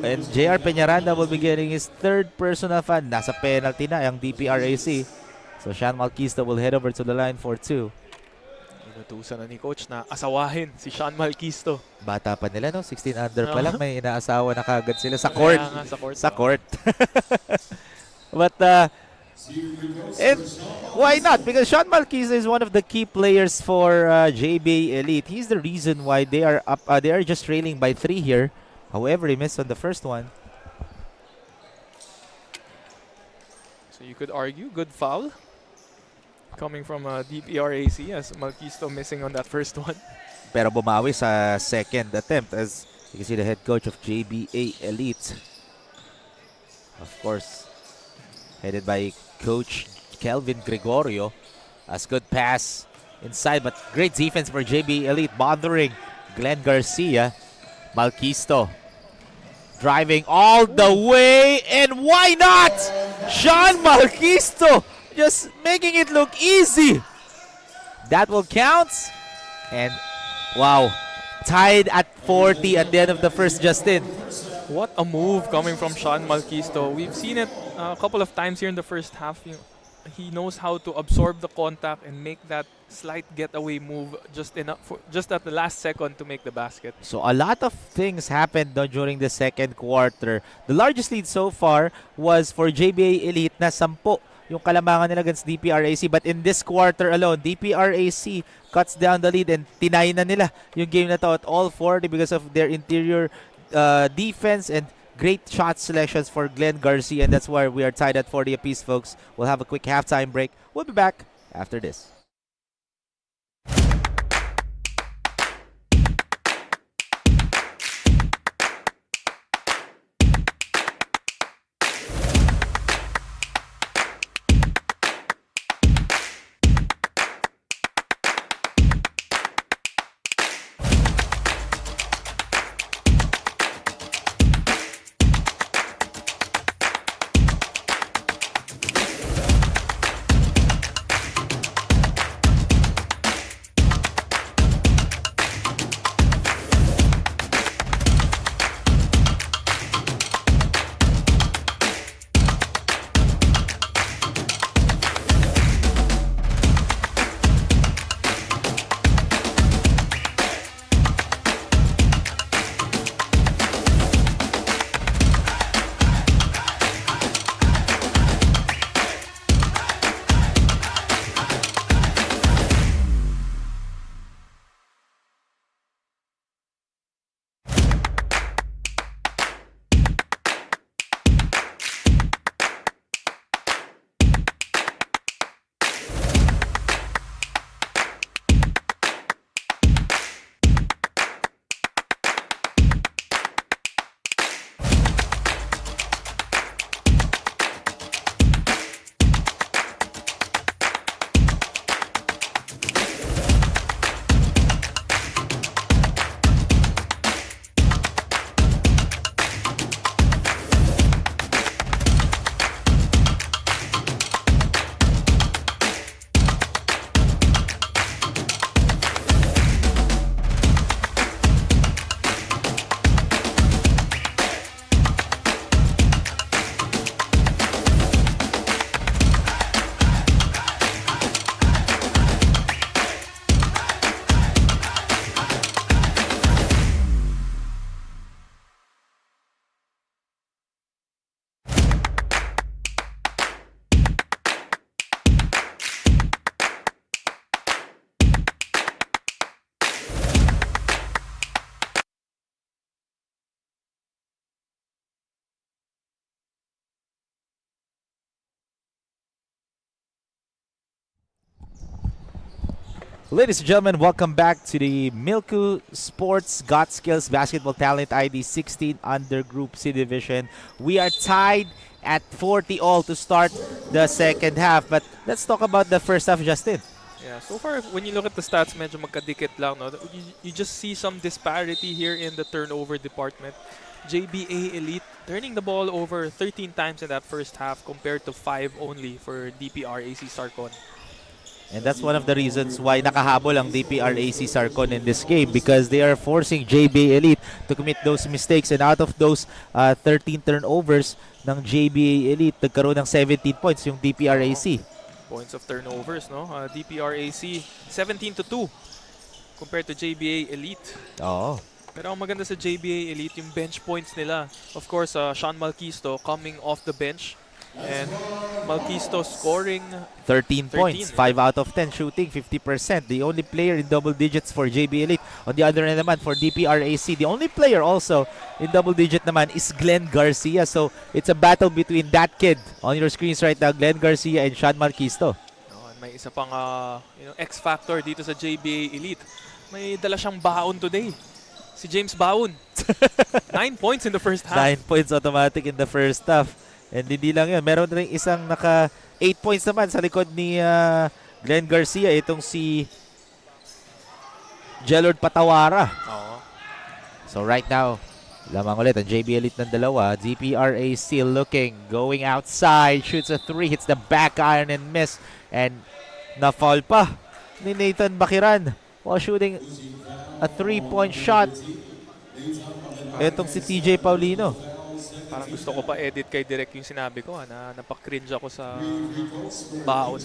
And JR Peñaranda will be getting his 3rd personal foul. Nasa penalty na ang DPR-AC. So Sean Malquisto will head over to the line for 2. Inutusan na ni coach na asawahin si Sean Malquisto. Bata pa nila, no? 16 under pa lang. May inaasawa na kagad sila sa court. Kaya nga, sa court. Sa court. But, and why not? Because Sean Malquisto is one of the key players for JBA Elite. He's the reason why they are up. They are just trailing by 3 here. However, he missed on the first one. So you could argue, good foul coming from DPR-AC as Malquisto missing on that first one. Pero bumawi sa second attempt as you can see the head coach of JBA Elite. Of course, headed by Coach Kelvin Gregorio. As good pass inside, but great defense for JBA Elite, bothering Glenn Garcia. Malquisto driving all the way, and why not? Sean Malquisto just making it look easy. That will count. And wow, tied at 40 at the end of the first, Justin. What a move coming from Sean Malquisto. We've seen it a couple of times here in the first half. he knows how to absorb the contact and make that slight getaway move just enough for just at the last second to make the basket. So a lot of things happened no, during the second quarter. The largest lead so far was for JBA Elite na 10 yung kalamangan nila against DPR-AC. But in this quarter alone, DPR-AC cuts down the lead and tinay na nila yung game na to at all 40 because of their interior defense and great shot selections for Glenn Garcia. And that's why we are tied at 40 apiece, folks. We'll have a quick halftime break. We'll be back after this. Ladies and gentlemen, welcome back to the Milku Sports Got Skills Basketball Talent ID 16 under Group C Division. We are tied at 40 all to start the second half. But let's talk about the first half, Justin. Yeah, so far when you look at the stats, medyo magkadikit lang, no? You just see some disparity here in the turnover department. JBA Elite turning the ball over 13 times in that first half compared to 5 only for DPR-AC SARCON. And that's one of the reasons why nakahabol ang DPR-AC SARCON in this game because they are forcing JBA Elite to commit those mistakes. And out of those 13 turnovers ng JBA Elite, nagkaroon ng 17 points yung DPR-AC. Points of turnovers, no? DPR-AC 17-2 compared to JBA Elite. Oo. Pero ang maganda sa JBA Elite, yung bench points nila. Of course, Sean Malquisto coming off the bench. And Malquisto scoring 13 points, 5 out of 10 shooting, 50%. The only player in double digits for JB Elite. On the other end naman, for DPR-AC, the only player also in double digit naman is Glenn Garcia. So it's a battle between that kid on your screens right now, Glenn Garcia and Sean Malquisto. and may isa pang X factor dito sa JBA Elite. May dala siyang baon today. Si James Baon. 9 points in the first half. 9 points automatic in the first half. And hindi lang yun. Meron rin isang naka 8 points naman sa likod ni Glenn Garcia. Itong si Jelord Patawara. Oo. So right now, lamang ulit ang JB Elite ng dalawa. DPR-AC looking, going outside, shoots a 3, hits the back iron and miss. And na-foul pa ni Nathan Bakiran while shooting a 3-point shot. Itong si TJ Paulino. Parang gusto ko pa edit kay Direk yung sinabi ko na napaka-cringe ako sa baon.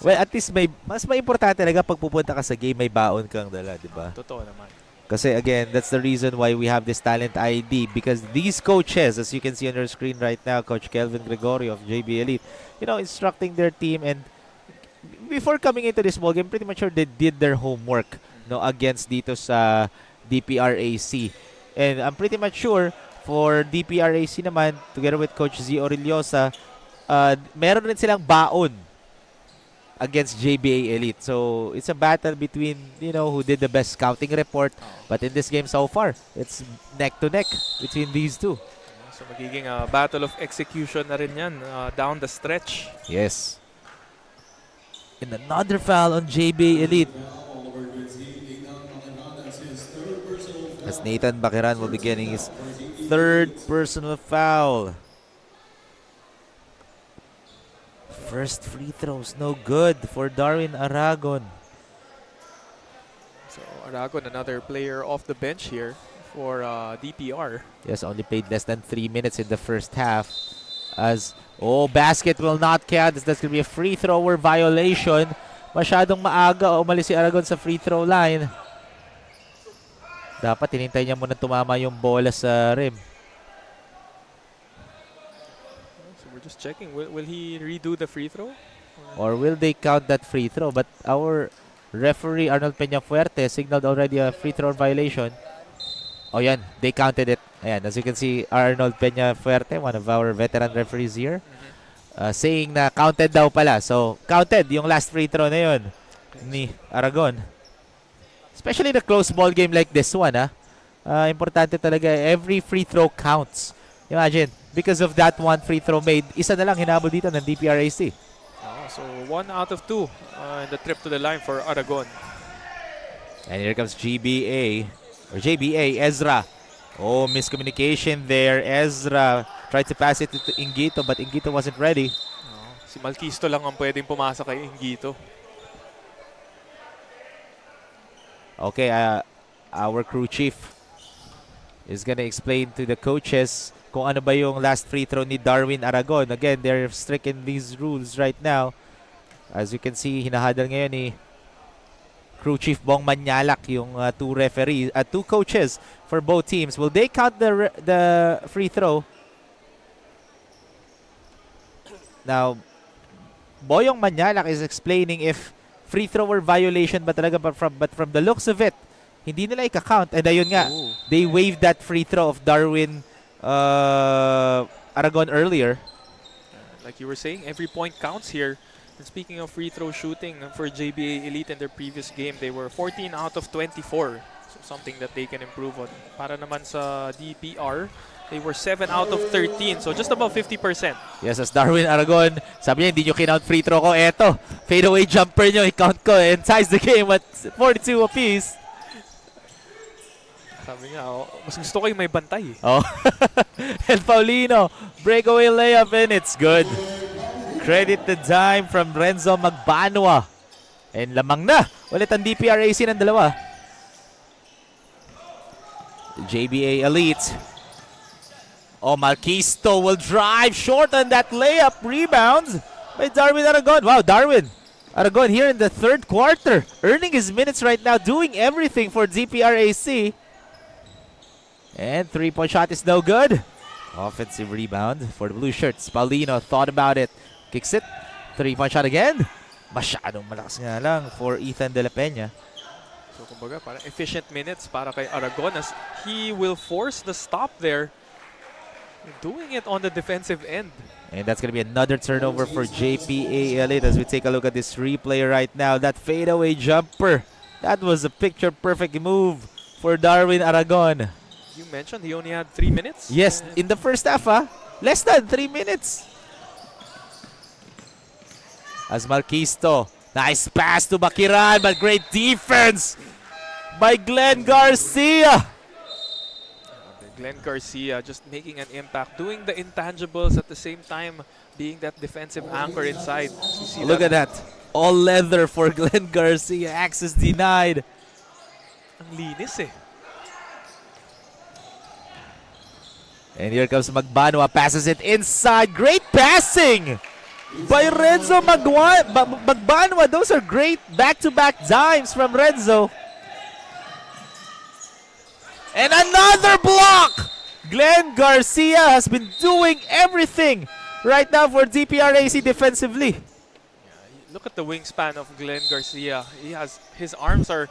Well, at least mas may importante talaga pag pupunta ka sa game, may baon kang dala, di ba? Totoo naman. Kasi again, that's the reason why we have this talent ID, because these coaches, as you can see on your screen right now, Coach Kelvin Gregorio of JBA Elite, instructing their team, and before coming into this ball game, pretty much sure they did their homework against dito sa DPR-AC. And I'm pretty much sure for DPR-AC naman, together with Coach Z Orillosa, meron rin silang baon against JBA Elite. So it's a battle between who did the best scouting report, but in this game so far it's neck to neck between these two. So magiging battle of execution na rin yan down the stretch. Yes. And another foul on JBA Elite, as Nathan Bakiran will be getting his third personal foul. First free throws, no good for Darwin Aragon. So Aragon, another player off the bench here for DPR. Yes, only played less than 3 minutes in the first half. As, basket will not count. That's going to be a free thrower violation. Masyadong maaga umalis si Aragon sa free throw line. Dapat tinintay niya muna tumama yung bola sa rim. Just checking, will he redo the free throw? Or will they count that free throw? But our referee, Arnold Peñafuerte, signaled already a free throw violation. Oh, yan. They counted it. Ayan, as you can see, Arnold Peñafuerte, one of our veteran referees here, saying na counted daw pala. So, counted yung last free throw na yun ni Aragon. Especially in a close ball game like this one, importante talaga, every free throw counts. Imagine, because of that one free throw made, isa na lang hinabol dito ng DPR-AC. So 1 out of 2 in the trip to the line for Aragon. And here comes JBA, Ezra. Oh, miscommunication there. Ezra tried to pass it to Ingito, but Ingito wasn't ready. Si Malquisto lang ang pwedeng pumasa kay Ingito. Okay, our crew chief is gonna explain to the coaches kung ano ba yung last free throw ni Darwin Aragon. Again, they're strict in these rules right now. As you can see, hinahadal ngayon ni Crew Chief Bong Manyalak yung two coaches for both teams. Will they count the free throw? Now, Boyong Manyalak is explaining if free throw or violation ba talaga, but from the looks of it, hindi nila i-count. And ayun nga, they waived that free throw of Darwin Aragon earlier. Like you were saying, every point counts here. And speaking of free throw shooting for JBA Elite in their previous game, they were 14 out of 24. So something that they can improve on. Para naman sa DPR, they were 7 out of 13. So just about 50%. Yes, as Darwin Aragon, sabi niya, hindi nyo kinount free throw ko. Eto, fadeaway jumper nyo, i-count ko. And ties the game at 42 apiece. Sabi niya, mas gusto ko yung may bantay. Oh. And Paulino, breakaway layup, and it's good. Credit the dime from Renzo Magbanwa. And lamang na. Ulit ang DPR-AC ng dalawa. JBA Elite. Oh, Malquisto will drive short on that layup. Rebounds by Darwin Aragon. Wow, Darwin Aragon here in the third quarter. Earning his minutes right now. Doing everything for DPR-AC. And three-point shot is no good. Offensive rebound for the blue shirts. Paulino thought about it. Kicks it. Three-point shot again. Masyadong malakas nga lang for Ethan De La Peña. So kumbaga, parang efficient minutes para kay Aragon as he will force the stop there. Doing it on the defensive end. And that's going to be another turnover for JPA Elite as we take a look at this replay right now. That fadeaway jumper. That was a picture-perfect move for Darwin Aragon. You mentioned he only had 3 minutes? Yes, in the first half, less than 3 minutes. As Malquisto, nice pass to Bakiran, but great defense by Glenn Garcia. Glenn Garcia just making an impact, doing the intangibles at the same time being that defensive anchor inside. So look at that. All leather for Glenn Garcia. Access denied. Ang linis eh. And here comes Magbanwa, passes it inside. Great passing by Renzo Magbanwa. Those are great back-to-back dimes from Renzo. And another block! Glenn Garcia has been doing everything right now for DPR-AC defensively. Look at the wingspan of Glenn Garcia. His arms are,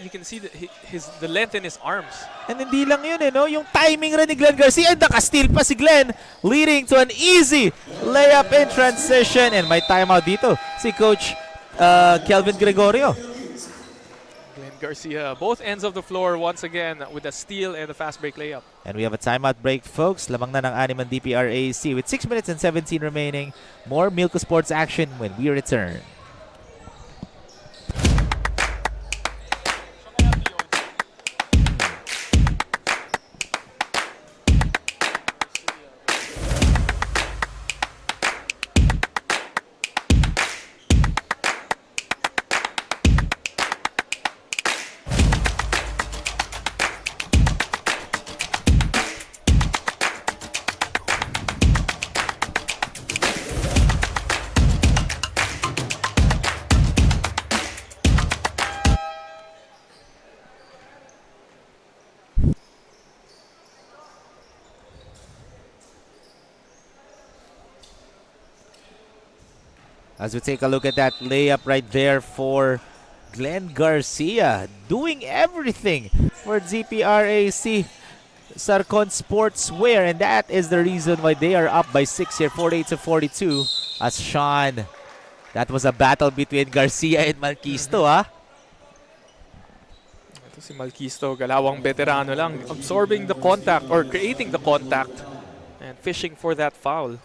you can see the length in his arms. And hindi lang yun yung timing rin ni Glenn Garcia. And naka-steal pa si Glenn, leading to an easy layup in transition. And may timeout dito si Coach Kelvin Gregorio. Glenn Garcia, both ends of the floor once again with a steal and a fast break layup. And we have a timeout break, folks. Lamang na ng 6 ang DPR-AC with 6 minutes and 17 remaining. More Milko Sports action when we return. As we take a look at that layup right there for Glenn Garcia, doing everything for DPR-AC SARCON SPORTSWEAR, and that is the reason why they are up by 6 here, 48-42. As Sean, that was a battle between Garcia and Malquisto, Ito si Malquisto, galawang veterano lang, absorbing the contact or creating the contact and fishing for that foul.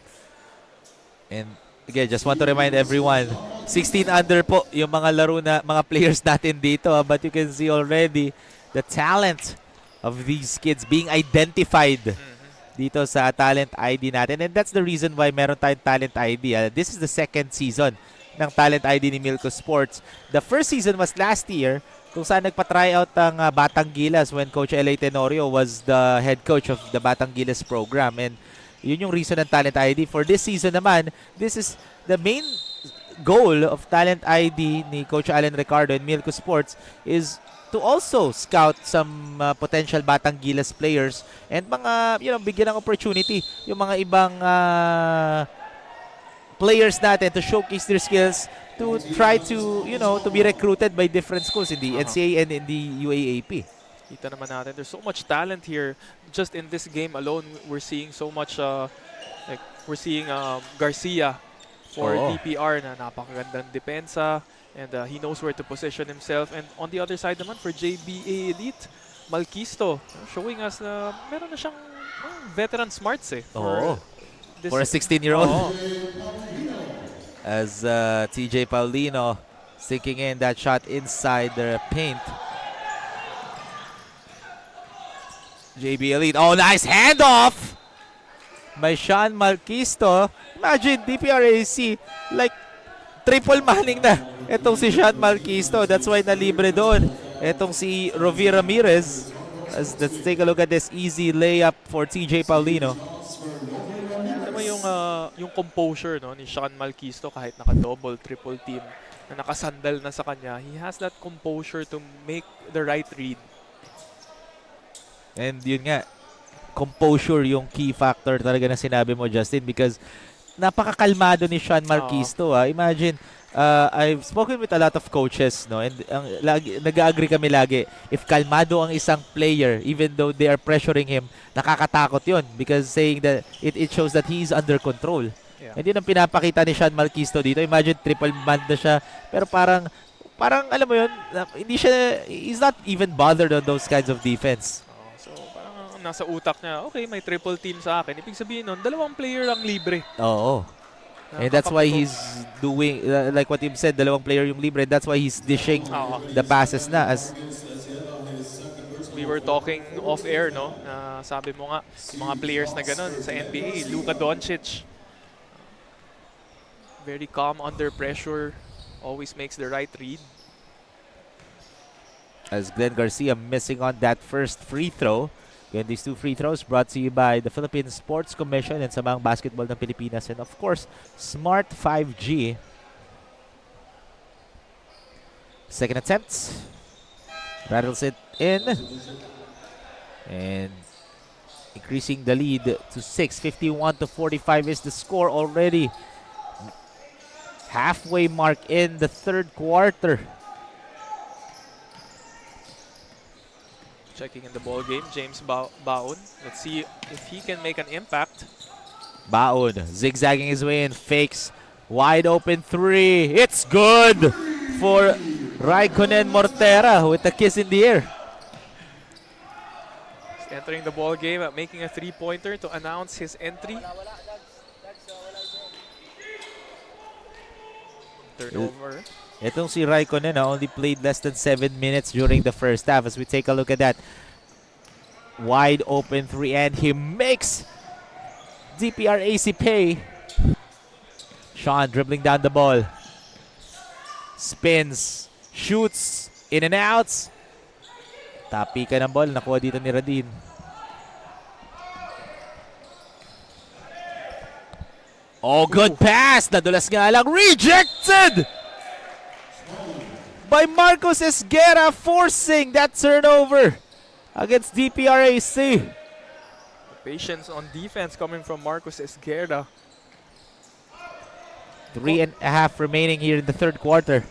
And again, just want to remind everyone, 16 under po yung mga laro na mga players natin dito. But you can see already the talent of these kids being identified dito sa Talent ID natin. And that's the reason why meron tayong Talent ID. This is the second season ng Talent ID ni Milko Sports. The first season was last year kung saan nagpa-tryout ang Batang Gilas when Coach L.A. Tenorio was the head coach of the Batang Gilas program. And yun yung reason ng Talent ID. For this season naman, this is the main goal of Talent ID ni Coach Allen Ricardo and Milko Sports is to also scout some potential Batang Gilas players and mga, bigyan ng opportunity yung mga ibang players natin to showcase their skills, to try to, to be recruited by different schools in the NCAA and in the UAAP. Kita naman natin, there's so much talent here. Just in this game alone, we're seeing so much, we're seeing Garcia for DPR na napakagandang depensa, and he knows where to position himself. And on the other side naman, for JBA Elite, Malquisto, showing us na meron na siyang veteran smarts For a 16-year-old. As TJ Paulino sinking in that shot inside the paint. JB Elite. Oh, nice handoff by Sean Malquisto. Imagine, DPR-AC, like, triple manning na itong si Sean Malquisto. That's why nalibre doon itong si Rovi Ramirez. Let's take a look at this easy layup for TJ Paulino. Alam mo yung composure ni Sean Malquisto kahit naka-double, triple team, na nakasandal na sa kanya, he has that composure to make the right read. And yun nga, composure yung key factor talaga na sinabi mo, Justin, because napakakalmado ni Sean Malquisto. Imagine, I've spoken with a lot of coaches, and nag-agree kami lagi, if kalmado ang isang player, even though they are pressuring him, nakakatakot yun because saying that it shows that he is under control. Yeah. And yun ang pinapakita ni Sean Malquisto dito. Imagine, triple man na siya, pero parang alam mo yun, he's not even bothered on those kinds of defense. So parang nasa utak niya, okay, may triple team sa akin. Ibig sabihin nun, dalawang player lang libre. Oo. And that's why he's doing, like what you said, dalawang player yung libre. That's why he's dishing the passes na. As we were talking off-air, sabi mo nga, yung mga players na ganun sa NBA, Luka Doncic, very calm under pressure, always makes the right read. As Glenn Garcia missing on that first free throw. Again, these two free throws brought to you by the Philippine Sports Commission and Samang Basketball ng Pilipinas, and of course, Smart 5G. Second attempt. Rattles it in. And increasing the lead to 6. 51-45 is the score already. Halfway mark in the third quarter. Checking in the ball game, James Baon. Let's see if he can make an impact. Baon zigzagging his way in, fakes. Wide open three. It's good for Raikkonen Mortera with a kiss in the air. He's entering the ball game, making a three-pointer to announce his entry. Turnover. Itong si Raikkonen only played less than 7 minutes during the first half. As we take a look at that. Wide open three, and he makes DPR-AC pay. Sean dribbling down the ball. Spins. Shoots. In and outs. Tapi ka ng ball. Nakuha dito ni Radin. Oh, good pass. Nadulas nga lang. Rejected by Marcos Esguerra, forcing that turnover against DPR-AC. Patience on defense coming from Marcos Esguerra. 3.5 remaining here in the third quarter.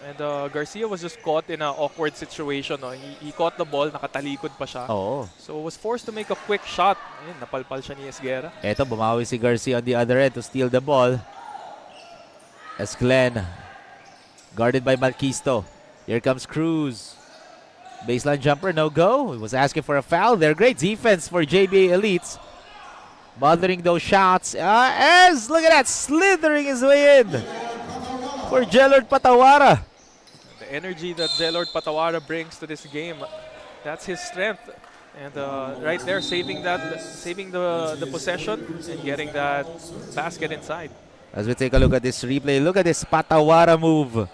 And Garcia was just caught in an awkward situation. No? He caught the ball, nakatalikod pa siya. Oo. So was forced to make a quick shot. Ayun, napalpal siya ni Esguerra. Eto, bumawi si Garcia on the other end to steal the ball. As Glenn, guarded by Malquisto. Here comes Cruz. Baseline jumper, no go. He was asking for a foul there. Great defense for JBA Elites. Bothering those shots. As, look at that, slithering his way in for Jelord Patawara. The energy that Jelord Patawara brings to this game, that's his strength. And right there, saving the possession and getting that basket inside. As we take a look at this replay, look at this Patawara move.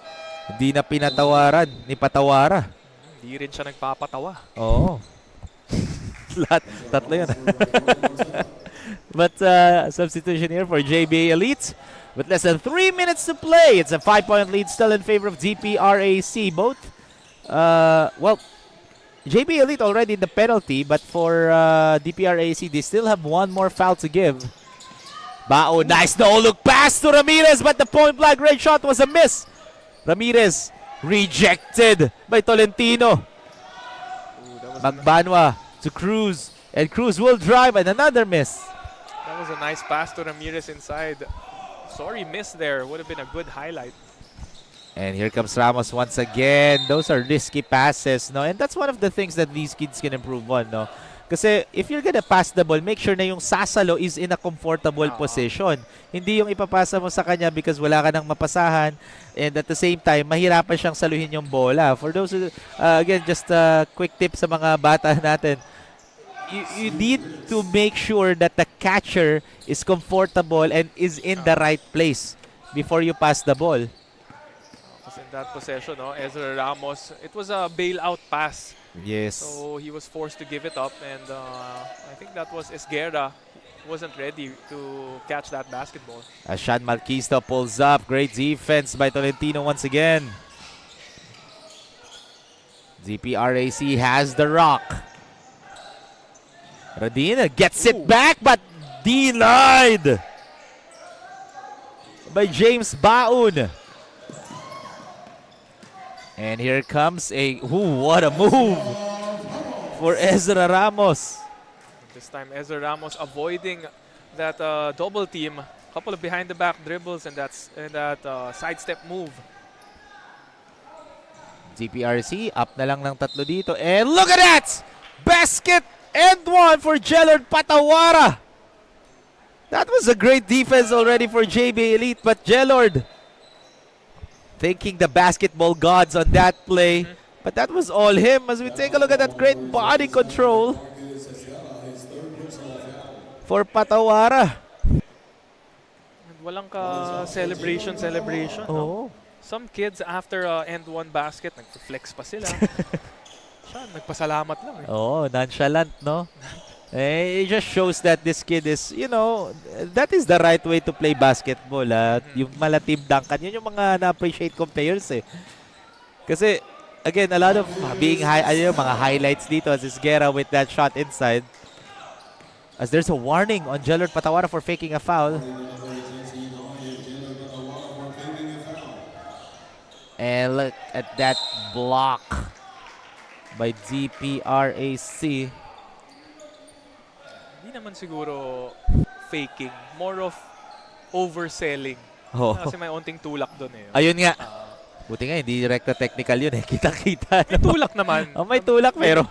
Hindi na pinatawaran ni Patawara. Hindi rin siya nagpapatawa. Oo. Lahat, tatlo yan. But substitution here for JBA Elite. With less than 3 minutes to play, it's a 5-point lead still in favor of DPR-AC. Both, well, JBA Elite already in the penalty, but for DPR-AC, they still have one more foul to give. Bao, nice no-look pass to Ramirez, but the point-blank range shot was a miss. Ramirez rejected by Tolentino. Magbanwa to Cruz, and Cruz will drive, and another miss. That was a nice pass to Ramirez inside. Sorry, miss there. Would have been a good highlight. And here comes Ramos once again. Those are risky passes, no? And that's one of the things that these kids can improve on, no? Kasi if you're gonna pass the ball, make sure na yung sasalo is in a comfortable position. Hindi yung ipapasa mo sa kanya because wala ka nang mapasahan, and at the same time, mahirapan siyang saluhin yung bola. For those who, again, just a quick tip sa mga bata natin, you need to make sure that the catcher is comfortable and is in the right place before you pass the ball. Because in that possession, no, Ezra Ramos, it was a bailout pass. Yes. So he was forced to give it up, and I think that was Esguerra who wasn't ready to catch that basketball. Ashan Malquisto pulls up. Great defense by Tolentino once again. DPR-AC has the rock. Radina gets it back, but denied by James Baun. And here comes what a move for Ezra Ramos. This time Ezra Ramos avoiding that double team, couple of behind the back dribbles, and that sidestep move. DPRC up na lang ng tatlo dito, and look at that! Basket and one for Jelord Patawara. That was a great defense already for JB Elite, but Jelord thanking the basketball gods on that play. But that was all him. As we take a look at that great body control for Patawara. And walang ka celebration. Oh. No? Some kids after end one basket, nag-flex pa sila. Siya, nagpasalamat lang eh. Oh, nonchalant, no? It just shows that this kid is, you know, that is the right way to play basketball. Yung malatim dunkan, yun yung mga na-appreciate kong players eh. Kasi, again, a lot of mga highlights dito as Isguera with that shot inside. As there's a warning on Jellard Patawara for faking a foul. And look at that block by DPR-AC. Hindi naman siguro faking. More of overselling. Oh. Kasi may onting tulak doon eh. Ayun nga. Buti nga, hindi direct na technical yun eh. Kita-kita. May tulak naman. Oh, may tulak pero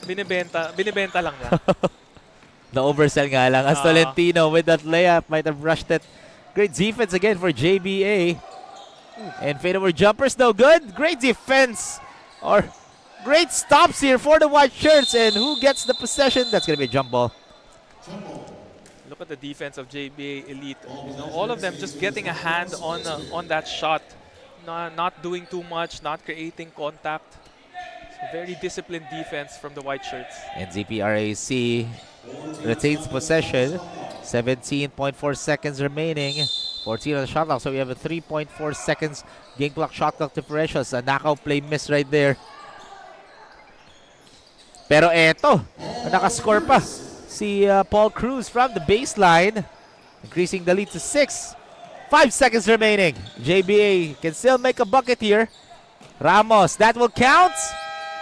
Binibenta lang niya. na-oversell nga lang. As Tolentino with that layup might have rushed it. Great defense again for JBA. And fadeaway jumpers no good. Great defense. Or great stops here for the white shirts. And who gets the possession? That's going to be a jump ball. Look at the defense of JBA Elite. You know, all of them just getting a hand on that shot. Not doing too much, not creating contact. So very disciplined defense from the white shirts. And DPR-AC retains possession. 17.4 seconds remaining. 14 on the shot clock. So we have a 3.4 seconds game clock shot clock differential. A knockout play miss right there. Pero eto, nakascore pa si Paul Cruz from the baseline. Increasing the lead to 6. 5 seconds remaining. JBA can still make a bucket here. Ramos, that will count.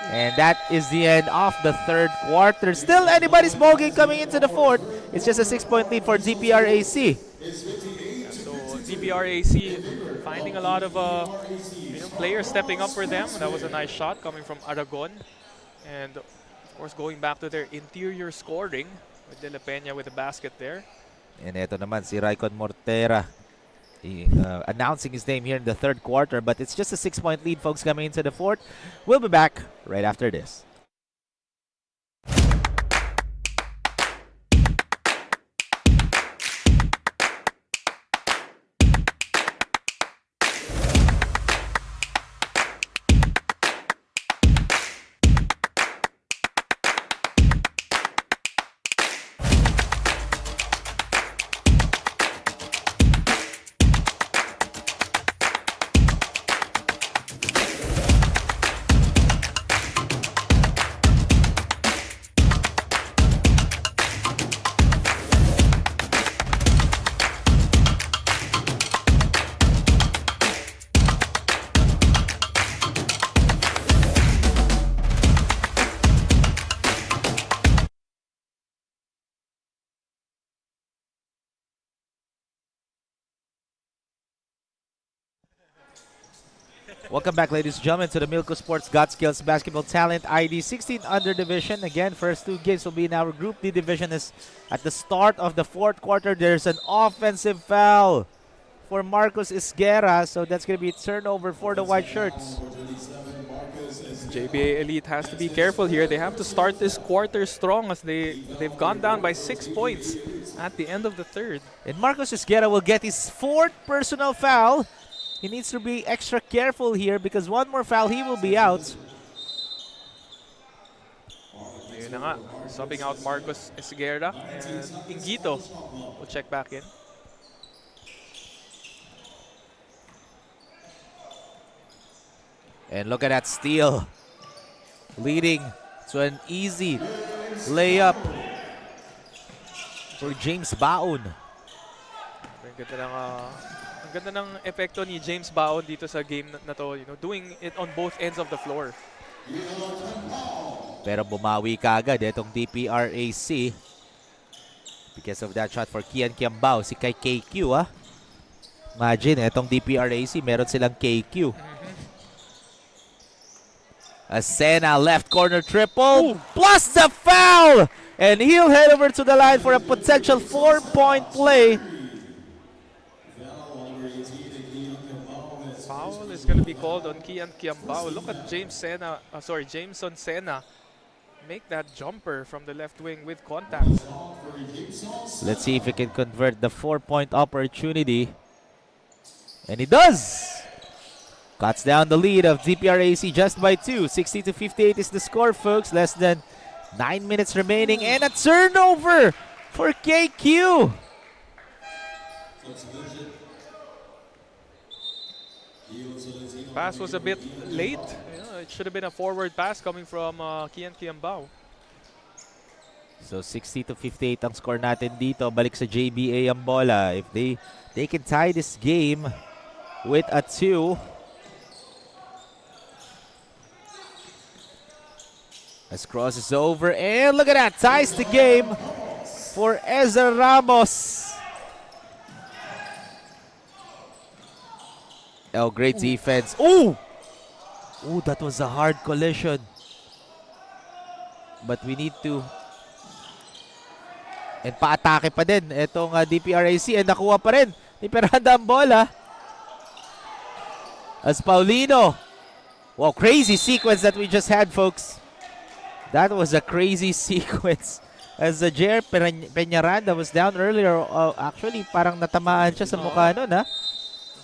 And that is the end of the third quarter. Still anybody's ball game coming into the fourth. It's just a 6-point lead for DPR-AC. So DPR-AC finding a lot of players stepping up for them. That was a nice shot coming from Aragon. And of course going back to their interior scoring with De La Peña with the basket there. And eto naman si Raikon Mortera. Announcing his name here in the third quarter, but it's just a 6-point lead, folks, coming into the fourth. We'll be back right after this. Welcome back, ladies and gentlemen, to the Milko Sports Got Skills Basketball Talent ID 16 under division. Again, first two games will be in our Group D division. Is at the start of the fourth quarter, there's an offensive foul for Marcos Isguera, so that's going to be a turnover for the white shirts. JBA Elite has to be careful here. They have to start this quarter strong as they've gone down by 6 points at the end of the third. And Marcos Isguera will get his fourth personal foul. He needs to be extra careful here because one more foul, he will be out. Ayun na nga, subbing out Marcos Isguera and Ingito will check back in. And look at that steal, leading to an easy layup for James Baon. Ang ganda ng epekto ni James Baon dito sa game na to, doing it on both ends of the floor. Pero bumawi kaagad itong DPR-AC because of that shot for Kian Kiambao, si kay KQ Imagine, itong DPR-AC, meron silang KQ. Asena, left corner triple, plus the foul! And he'll head over to the line for a potential 4-point play. Foul is going to be called on Kian Kiambao. Look at Jameson Sena make that jumper from the left wing with contact. Let's see if he can convert the 4-point opportunity. And he does! Cuts down the lead of DPR-AC just by 2. 60-58 is the score, folks. Less than 9 minutes remaining. And a turnover for KQ. Pass was a bit late. It should have been a forward pass coming from Kian Kiambao. So 60-58 ang score natin dito. Balik sa JBA ang bola. If they can tie this game with a 2. As crosses over, and look at that, ties the game for Ezra Ramos. Oh, great defense. Ooh! Ooh, that was a hard collision. But we need to... And pa-atake pa din itong DPR-AC, and nakuha pa rin ni Peranda ang bola. As Paulino. Wow, crazy sequence that we just had, folks. That was a crazy sequence. As JR Peñaranda was down earlier, actually parang natamaan siya sa mukha nun, ha?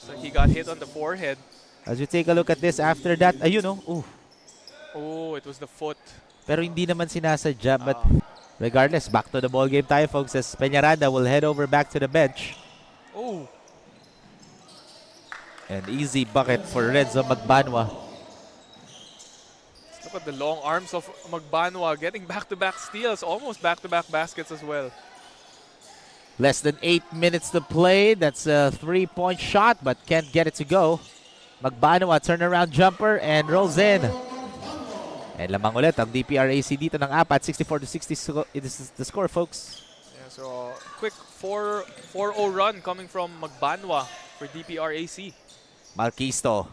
So he got hit on the forehead. As you take a look at this after that, ayun, oh. Oh, it was the foot. Pero hindi naman sinasadya, but regardless, back to the ball game tayo, folks, as Peñaranda will head over back to the bench. Oh. An easy bucket for Renzo Magbanwa. Look at the long arms of Magbanwa getting back-to-back steals, almost back-to-back baskets as well. Less than 8 minutes to play. That's a 3-point shot, but can't get it to go. Magbanwa, turnaround jumper, and rolls in. And lamang ulit ang DPR-AC dito ng apat. 64-60 is the score, folks. Yeah, so quick 4-0 run coming from Magbanwa for DPR-AC. Malquisto.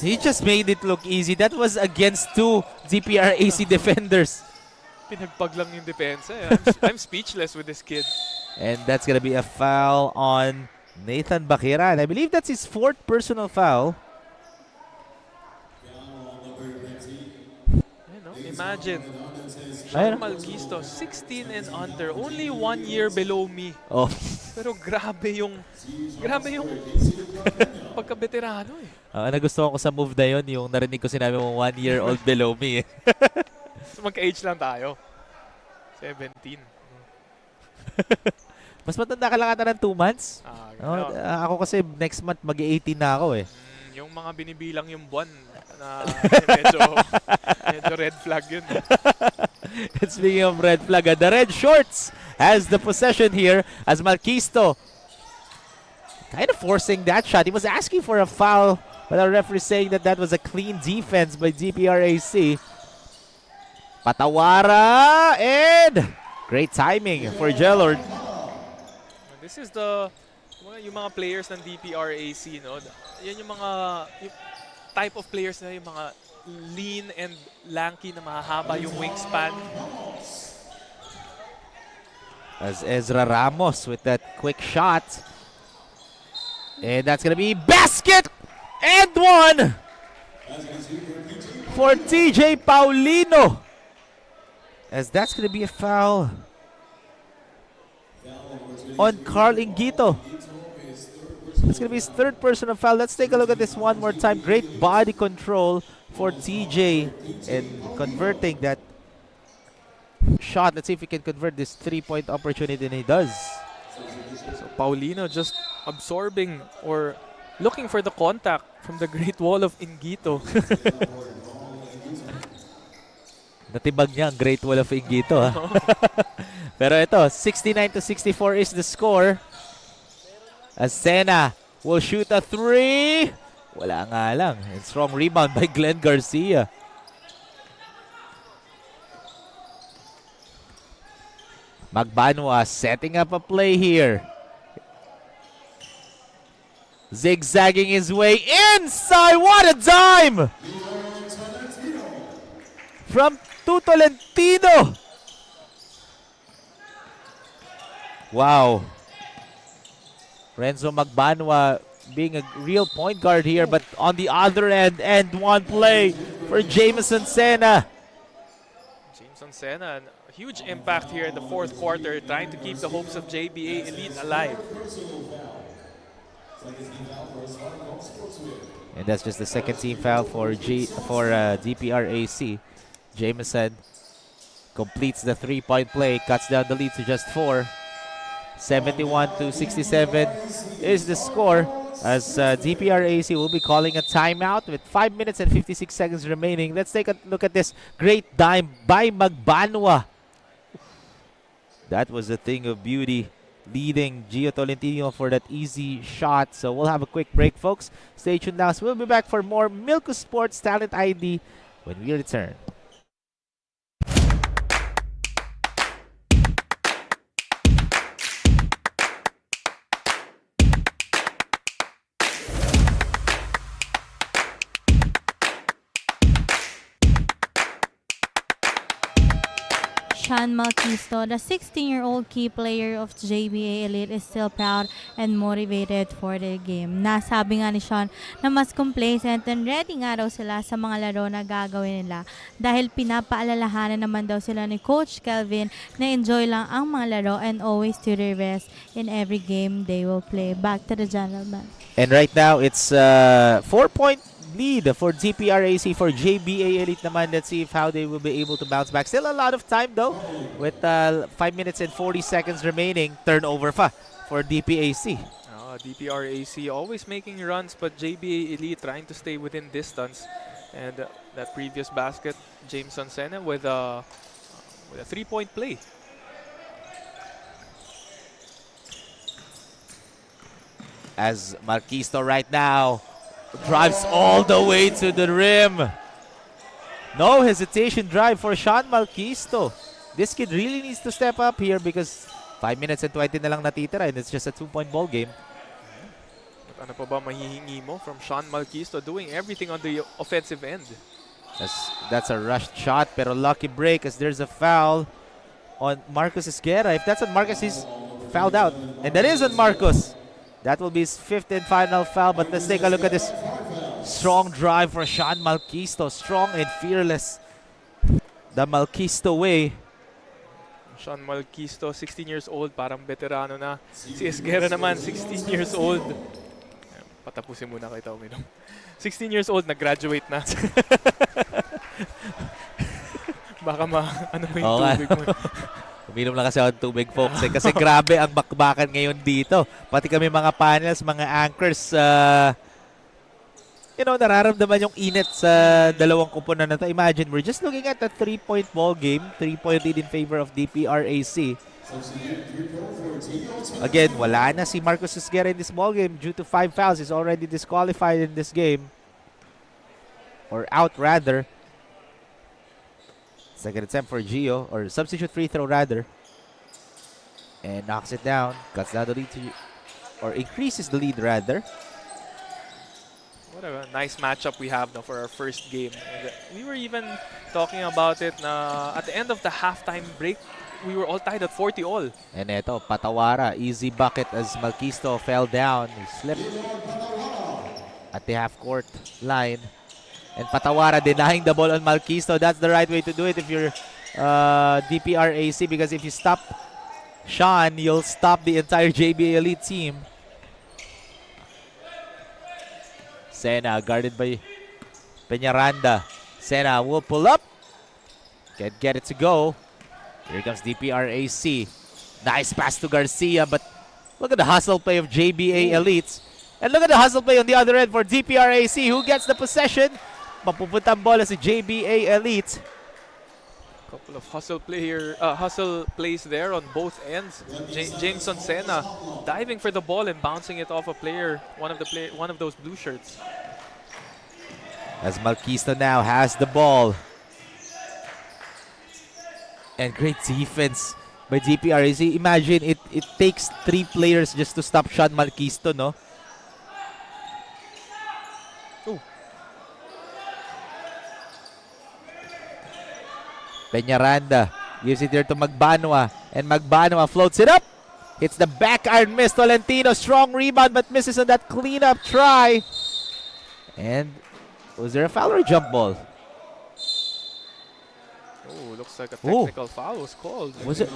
He just made it look easy. That was against 2 DPR-AC defenders. Pinagpag lang yung depensa. I'm speechless with this kid. And that's going to be a foul on Nathan Bakiran. I believe that's his 4th personal foul. Imagine, Sean Malquisto, 16 and under, only 1 year below me. Oh. Pero grabe yung pagka-veterano eh. Nagustuhan ko sa move na yun, yung narinig ko sinabi mo 1 year old below me. So magka-age lang tayo. 17. Mas matanda ka lang ata ng 2 months? Ako kasi next month mag-18 na ako eh. Yung mga binibilang yung buwan na medyo red flag yun. And speaking of red flag, the red shorts has the possession here as Malquisto kind of forcing that shot. He was asking for a foul, but our referee saying that that was a clean defense by DPR-AC. Patawara, and great timing for Jellord. This is yung mga players ng DPR-AC, no? Yan yung mga type of players na yung mga lean and lanky na mahahaba yung wingspan. As Ezra Ramos with that quick shot. And that's going to be basket and 1 for TJ Paulino. As that's going to be a foul on Carl Ingito. It's going to be his 3rd personal foul. Let's take a look at this one more time. Great body control for TJ and converting that shot. Let's see if he can convert this 3-point opportunity, and he does. So Paulino just absorbing or looking for the contact from the Great Wall of Ingito. Natibag niya ang Great Wall of Ingito. Ha? Pero ito, 69-64 is the score. As Sena will shoot a 3. Wala nga lang. And strong rebound by Glenn Garcia. Magbanwa setting up a play here. Zigzagging his way inside. What a dime! From Tolentino. Wow. Renzo Magbanwa being a real point guard here, but on the other end, and one play for Jameson Sena. Jameson Sena, a huge impact here in the 4th quarter, trying to keep the hopes of JBA Elite alive. And that's just the second team foul for DPR-AC. Jameson completes the three-point play, cuts down the lead to just 4. 71-67 is the score, as DPR-AC will be calling a timeout with 5 minutes and 56 seconds remaining. Let's take a look at this great dime by Magbanwa. That was a thing of beauty, leading Gio Tolentino for that easy shot. So we'll have a quick break, folks. Stay tuned now. So we'll be back for more Milko Sports Talent ID when we return. Sean Malquisto, the 16-year-old key player of JBA Elite, is still proud and motivated for the game. Nasabi nga ni Sean na mas complacent and ready nga daw sila sa mga laro na gagawin nila dahil pinapaalalahanan naman daw sila ni Coach Kelvin na enjoy lang ang mga laro and always do their best in every game they will play. Back to the gentleman. And right now, it's 4-point lead for DPR-AC. For JBA Elite naman, let's see how they will be able to bounce back. Still a lot of time though, with 5 minutes and 40 seconds remaining. Turnover fa for DPAC. DPR-AC always making runs, but JBA Elite trying to stay within distance. And that previous basket, Jameson Sena with a 3-point play. As Marquisto right now drives all the way to the rim. No hesitation drive for Sean Marquisto. This kid really needs to step up here because 5 minutes and 20 na lang natitira and it's just a 2-point ball game. But ano pa ba mahihingi mo from Sean Marquisto, doing everything on the offensive end? That's a rushed shot, pero lucky break as there's a foul on Marcus Esguerra. If that's on Marcus, he's fouled out. And that is on Marcus. That will be his 5th and final foul, but let's take a look at this strong drive for Sean Malquisto. Strong and fearless. The Malquisto way. Sean Malquisto, 16 years old, parang veterano na. Si Esguerra naman, 16 years old. Patapusin muna kita uminom. 16 years old, nag-graduate na. Baka ano mo yung tubig mo. Uminom lang kasi ako ng tubig, folks. Kasi grabe ang bakbakan ngayon dito. Pati kami mga panels, mga anchors, nararamdaman yung init sa dalawang kupunan na to. Imagine, we're just looking at a 3-point ball game. 3-point lead in favor of DPR-AC. Again, wala na si Marcus Esguerra in this ball game due to 5 fouls. He's already disqualified in this game. Or out, rather. Second attempt for Gio, or substitute free throw rather. And knocks it down, cuts down the lead or increases the lead rather. What a nice matchup we have now for our first game. And we were even talking about it na at the end of the halftime break, we were all tied at 40 all. And eto, Patawara, easy bucket as Malquisto fell down. He slipped at the half-court line. And Patawara denying the ball on Malquisto. That's the right way to do it if you're DPR-AC, because if you stop Sean, you'll stop the entire JBA Elite team. Sena guarded by Peñaranda. Sena will pull up. Can't get it to go. Here comes DPR-AC. Nice pass to Garcia, but look at the hustle play of JBA Elites. And look at the hustle play on the other end for DPR-AC, who gets the possession. Mapupuntang bola si JBA Elite. Couple of hustle plays there on both ends. Jameson Sena diving for the ball and bouncing it off a player, one of those blue shirts. As Malquisto now has the ball. And great defense by DPR-AC. Imagine it takes 3 players just to stop Sean Malquisto, no? Peñaranda gives it there to Magbanwa, and Magbanwa floats it up. Hits the back iron miss. Tolentino, strong rebound, but misses on that cleanup try. And was there a foul or a jump ball? Oh, looks like a technical foul was called. Was it?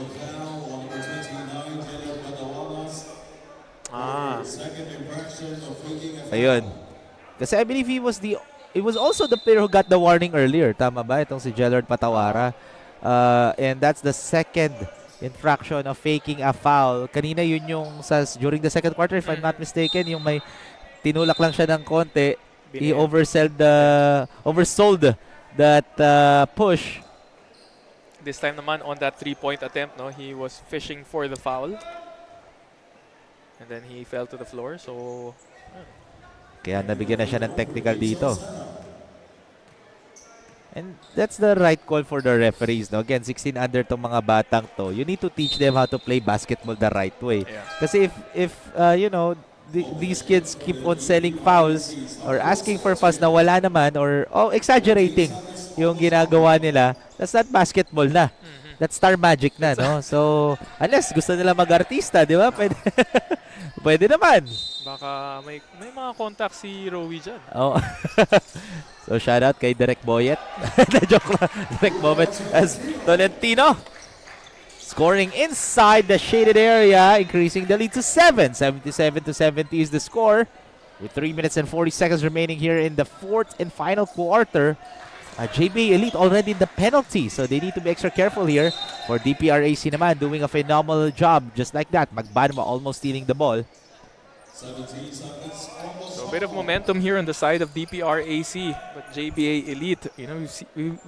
Second infraction of faking a foul. Ayun. Kasi I believe it was also the player who got the warning earlier. Tama ba? Itong si Jellard Patawara. And that's the second infraction of faking a foul. Kanina yun yung during the second quarter, if I'm not mistaken, yung may tinulak lang siya ng konti. He oversold that push. This time naman on that 3-point attempt, no, he was fishing for the foul. And then he fell to the floor. So Kaya nabigyan na siya ng technical dito. And that's the right call for the referees. No? Again, 16 under tong mga batang to. You need to teach them how to play basketball the right way. yeah. Kasi if these kids keep on selling fouls or asking for fouls na wala naman or exaggerating yung ginagawa nila, that's not basketball na. That's star magic na, no? So, unless gusto nila mag-artista, di ba? Pwede, pwede naman. Baka may mga contact si Rowie dyan. Oh. So, shout out kay Derek Boyet. Na-joke lang. Derek Boyet as Tolentino scoring inside the shaded area, increasing the lead to 7. 77-70 is the score. With 3 minutes and 40 seconds remaining here in the fourth and final quarter. JBA Elite already in the penalty, so they need to be extra careful here. For DPR-AC naman, doing a phenomenal job. Just like that, Magbanwa almost stealing the ball. 17 seconds. So a bit of momentum here on the side of DPR-AC, but JBA Elite, you know,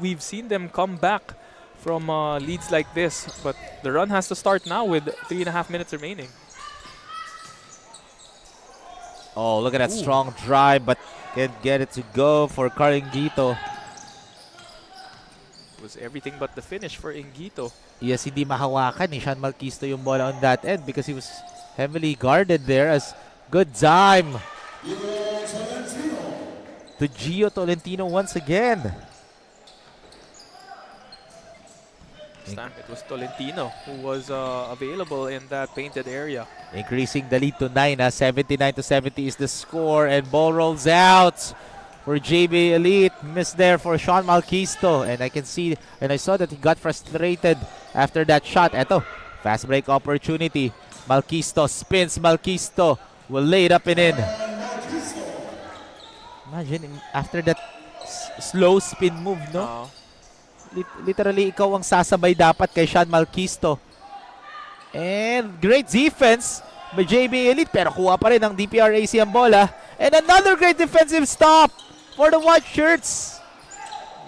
we've seen them come back from leads like this, but the run has to start now with 3.5 minutes remaining. Oh, look at that strong drive, but can't get it to go for Caringito. Was everything but the finish for Ingito. Yes, hindi mahawakan ni Sean Malquisto yung bola on that end because he was heavily guarded there. As good time to Gio Tolentino once again. This time it was Tolentino who was available in that painted area. Increasing the lead to 9. 79-70 is the score, and ball rolls out for JB Elite. Miss there for Sean Malquisto, and I can see and I saw that he got frustrated after that shot. Eto, fast break opportunity. Malquisto spins. Malquisto will lay it up and in. Imagine after that slow spin move, no? Literally, ikaw ang sasabay dapat kay Sean Malquisto. And great defense by JB Elite, pero kuha pa rin ng DPR-AC ang bola. And another great defensive stop for the white shirts.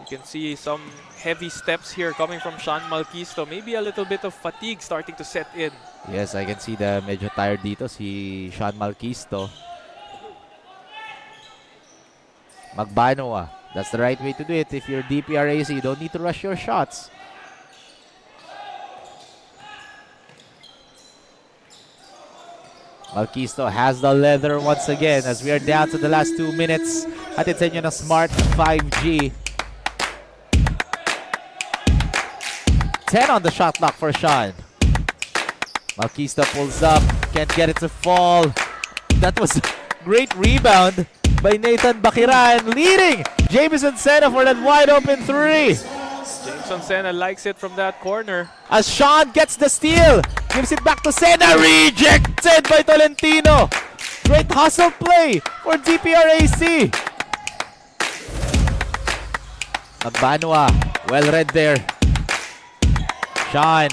You can see some heavy steps here coming from Sean Malquisto. Maybe a little bit of fatigue starting to set in. Yes, I can see the medyo tired dito si Sean Malquisto. Magbanwa. That's the right way to do it. If you're DPR-AC, you don't need to rush your shots. Malquisto has the leather once again as we are down to the last 2 minutes. Hatid sa inyo ng Smart 5G. 10 on the shot clock for Sean. Malquisto pulls up. Can't get it to fall. That was a great rebound by Nathan Bakiran, leading Jameson Sena for that wide open 3. Jameson Sena likes it from that corner. As Sean gets the steal, gives it back to Sena, rejected by Tolentino. Great hustle play for DPR-AC. Magbanwa, well read there. Sean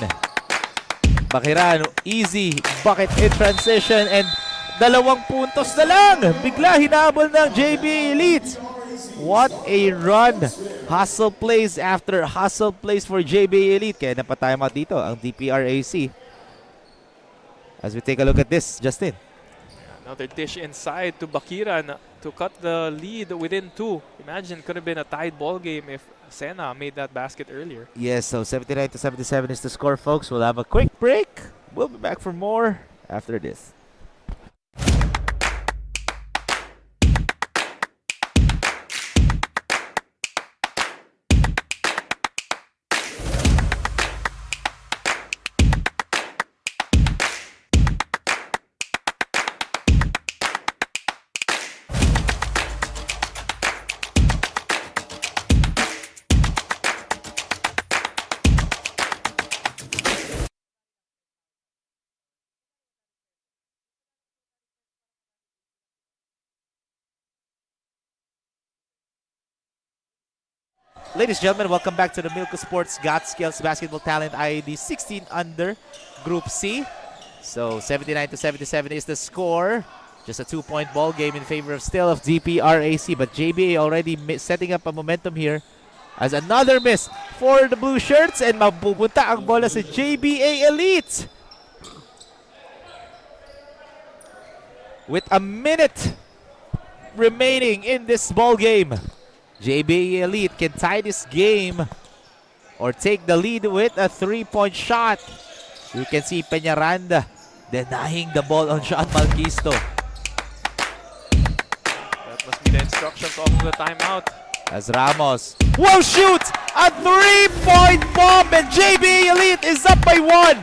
Bakiran, easy bucket in transition, and 2 puntos na lang. Bigla hinabol ng JB Elite. What a run. Hustle plays after hustle plays for JB Elite. Kaya napatime out dito ang DPR-AC. As we take a look at this, Justin. Another dish inside to Bakiran to cut the lead within 2. Imagine, could have been a tied ball game if Sena made that basket earlier. Yes, so 79-77 is the score, folks. We'll have a quick break. We'll be back for more after this. Ladies and gentlemen, welcome back to the Milko Sports Got Skills Basketball Talent ID 16 under Group C. So 79-77 is the score. Just a 2-point ball game in favor of still of DPR-AC, but JBA already setting up a momentum here as another miss for the blue shirts, and mapupunta ang bola sa JBA Elite. With a minute remaining in this ball game, JBA Elite can tie this game or take the lead with a 3-point shot. You can see Peñaranda denying the ball on Sean Malquisto. That must be the instructions of the timeout. As Ramos will shoot a 3-point bomb, and JBA Elite is up by 1.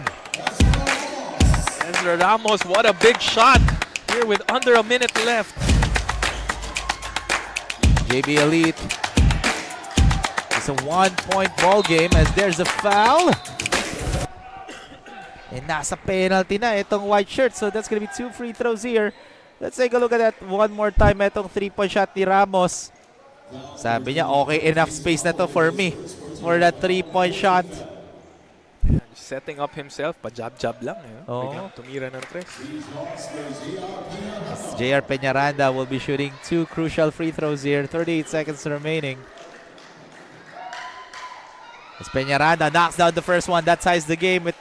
Ezra Ramos, what a big shot here with under a minute left. JBA Elite, it's a 1-point ball game as there's a foul. And nasa penalty na itong white shirt, so that's gonna be 2 free throws here. Let's take a look at that one more time. Itong 3-point shot ni Ramos. Sabi niya, okay enough space na to for me for that 3-point shot. Yeah, just setting up himself, pa-jab-jab lang. Oo. Biglang tumira ng 3. JR Peñaranda will be shooting 2 crucial free throws here. 38 seconds remaining. As Peñaranda knocks down the first one, that ties the game with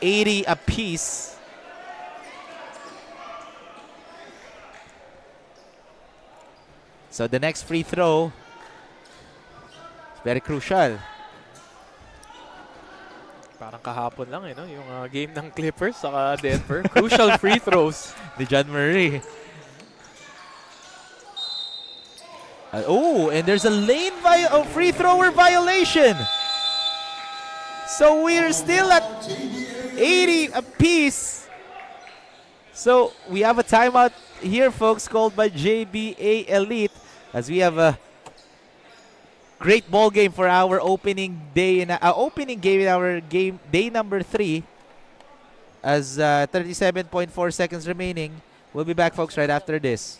80 apiece. So the next free throw is very crucial. Parang kahapon lang no? Yung game ng Clippers saka Denver. Crucial free throws. Ni John Murray. And there's a free thrower violation. So we're still at 80 apiece. So we have a timeout here, folks, called by JBA Elite, as we have a great ball game for our opening game in our game day number 3. As 37.4 seconds remaining. We'll be back, folks, right after this.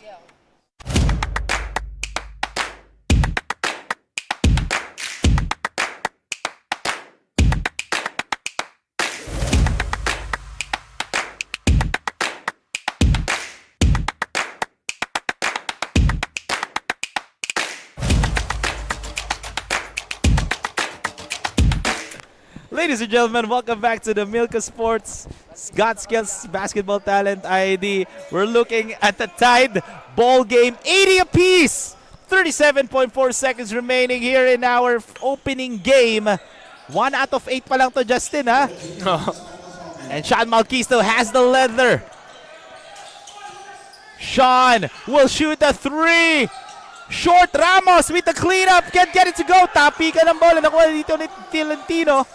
Ladies and gentlemen, welcome back to the Milko Sports Got Skills Basketball Talent ID. We're looking at the tied ball game, 80 apiece. 37.4 seconds remaining here in our opening game. 1 out of 8 pa lang to, Justin, ha? And Sean Malquisto has the leather. Sean will shoot a 3. Short. Ramos with the cleanup. Can't get it to go. Tapi ka ng bola. Nakuha dito ni Tolentino.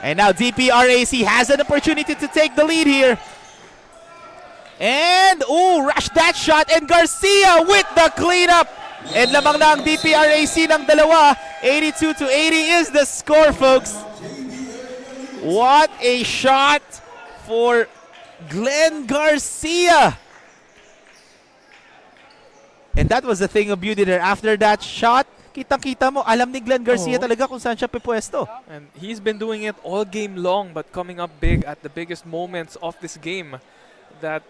And now DPR-AC has an opportunity to take the lead here. And, rush that shot. And Garcia with the cleanup. And lamang na ang DPR-AC ng dalawa. 82-80 is the score, folks. What a shot for Glenn Garcia. And that was the thing of beauty there. After that shot, kitang-kita mo, alam ni Glenn Garcia talaga kung saan siya pipwesto. And he's been doing it all game long, but coming up big at the biggest moments of this game. That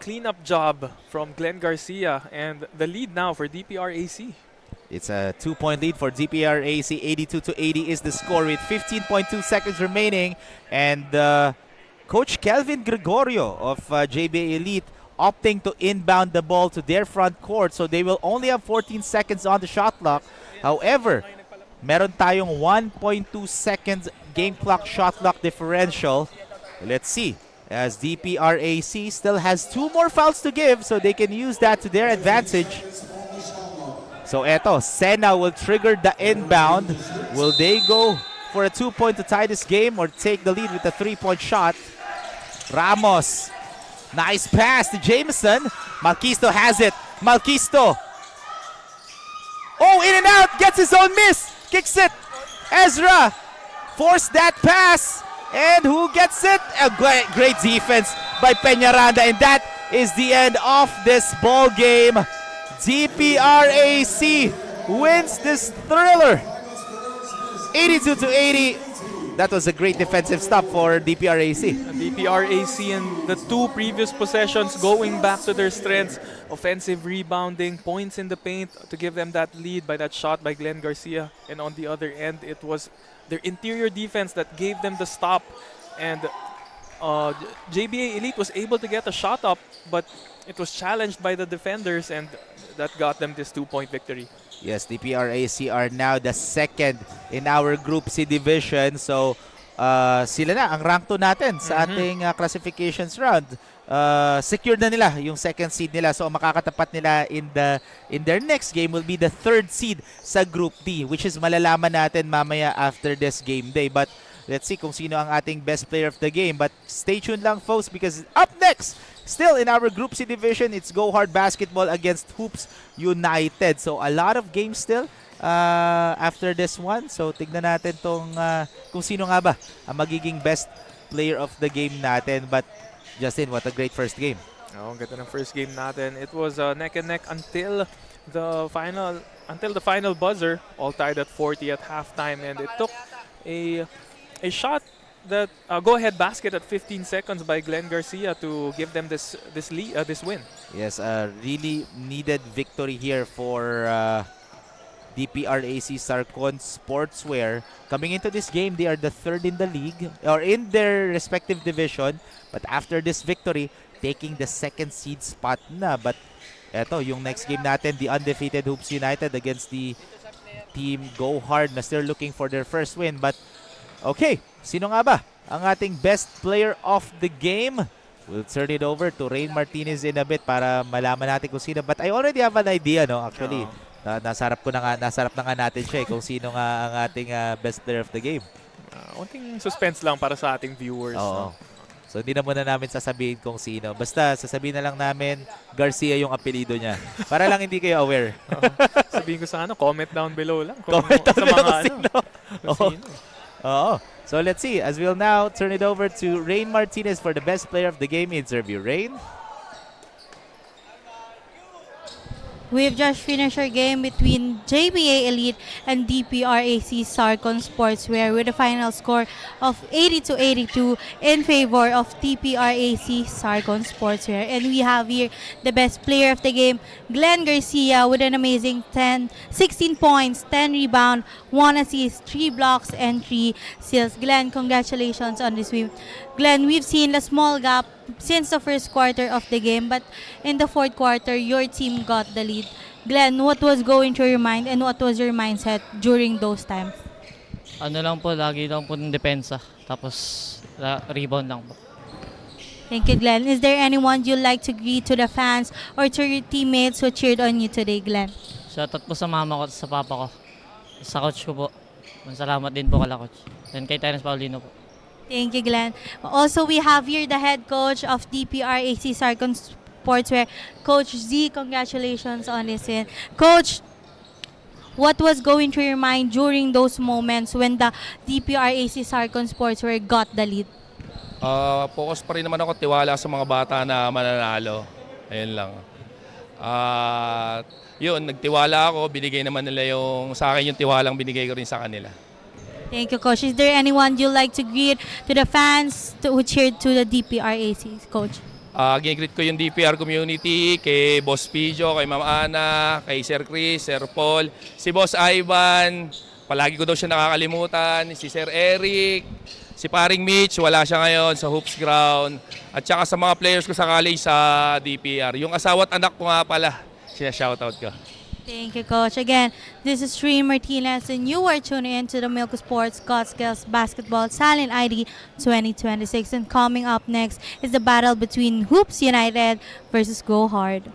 cleanup job from Glenn Garcia, and the lead now for DPR-AC. It's a 2-point lead for DPR-AC. 82-80 is the score with 15.2 seconds remaining. And Coach Kelvin Gregorio of JBA Elite opting to inbound the ball to their front court, so they will only have 14 seconds on the shot clock. However, meron tayong 1.2 seconds game clock shot clock differential. Let's see, as DPR-AC still has 2 more fouls to give, so they can use that to their advantage. So eto, Sena will trigger the inbound. Will they go for a 2-point to tie this game or take the lead with a 3-point shot? Ramos. Nice pass to Jameson. Malquisto has it. Malquisto. In and out. Gets his own miss. Kicks it. Ezra forced that pass. And who gets it? A great defense by Peñaranda. And that is the end of this ball game. DPR-AC wins this thriller. 82 to 80. That was a great defensive stop for DPR-AC. DPR-AC and the two previous possessions going back to their strengths. Offensive rebounding, points in the paint to give them that lead by that shot by Glenn Garcia. And on the other end, it was their interior defense that gave them the stop. And JBA Elite was able to get a shot up, but it was challenged by the defenders, and that got them this 2-point victory. Yes, DPR-AC are now the second in our Group C division. So, sila na ang rank 2 natin sa ating classifications round. Secure na nila yung second seed nila. So, ang makakatapat nila in their next game will be the third seed sa Group D, which is malalaman natin mamaya after this game day. But let's see kung sino ang ating best player of the game. But stay tuned lang, folks, because up next, still in our Group C division, it's Go Hard Basketball against Hoops United. So, a lot of games still after this one. So, tignan natin kung sino nga ba ang magiging best player of the game natin. But, Justin, what a great first game. Oh, ganda ng first game natin. It was neck and neck until the final buzzer, all tied at 40 at halftime, and it took a shot that go-ahead basket at 15 seconds by Glenn Garcia to give them this win. Yes, a really needed victory here for DPR-AC SARCON SPORTSWEAR. Coming into this game, they are the third in the league or in their respective division. But after this victory, taking the second seed spot na. But eto, yung next game natin, the undefeated Hoops United against the team Go Hard na still looking for their first win. But okay, sino nga ba ang ating best player of the game? We'll turn it over to Rain Martinez in a bit para malaman natin kung sino. But I already have an idea, no? Actually, nasarap na nga natin siya kung sino nga ang ating best player of the game. Unting suspense lang para sa ating viewers. Oo. No? So, hindi na muna namin sasabihin kung sino. Basta, sasabihin na lang namin, Garcia yung apelido niya. Para lang hindi kayo aware. Sabihin ko sa comment down below lang. Comment down below kung sino. Sino. Oo. So, let's see. As we'll now turn it over to Rain Martinez for the best player of the game interview. Rain? We've just finished our game between JBA Elite and DPR-AC SARCON SPORTSWEAR with a final score of 80-82 in favor of DPR-AC SARCON SPORTSWEAR. And we have here the best player of the game, Glenn Garcia, with an amazing 16 points, 10 rebounds, 1 assist, 3 blocks, and 3 steals. Glenn, congratulations on this win. Glenn, we've seen a small gap since the first quarter of the game, but in the fourth quarter, your team got the lead. Glenn, what was going through your mind and what was your mindset during those times? Ano lang po, lagi lang po ng depensa. Tapos, rebound lang po. Thank you, Glenn. Is there anyone you'd like to greet to the fans or to your teammates who cheered on you today, Glenn? Shoutout po sa mama ko at sa papa ko. Sa coach ko po. Salamat din po kala coach. And kay Terence Paulino po. Thank you, Glenn. Also, we have here the head coach of DPR-AC SARCON SPORTSWEAR, Coach Z. Congratulations on this win. Coach, what was going through your mind during those moments when the DPR-AC SARCON SPORTSWEAR got the lead? Focus pa rin naman ako, tiwala sa mga bata na mananalo. Ayun lang. Yun, nagtiwala ako, binigay naman nila sa akin yung tiwalang binigay ko rin sa kanila. Thank you, Coach. Is there anyone you'd like to greet to the fans who cheered to the DPR-AC, Coach? Gine-greet ko yung DPR community, kay Boss Pijo, kay Ma'am Ana, kay Sir Chris, Sir Paul, si Boss Ivan, palagi ko daw siya nakakalimutan, si Sir Eric, si Paring Mitch, wala siya ngayon sa Hoops Ground, at saka sa mga players ko sa college sa DPR. Yung asawa at anak ko nga pala, siya-shoutout ko. Thank you, Coach. Again, this is Rain Martinez, and you are tuning in to the Milk Sports God Skills Basketball Silent ID 2026. And coming up next is the battle between Hoops United versus Go Hard.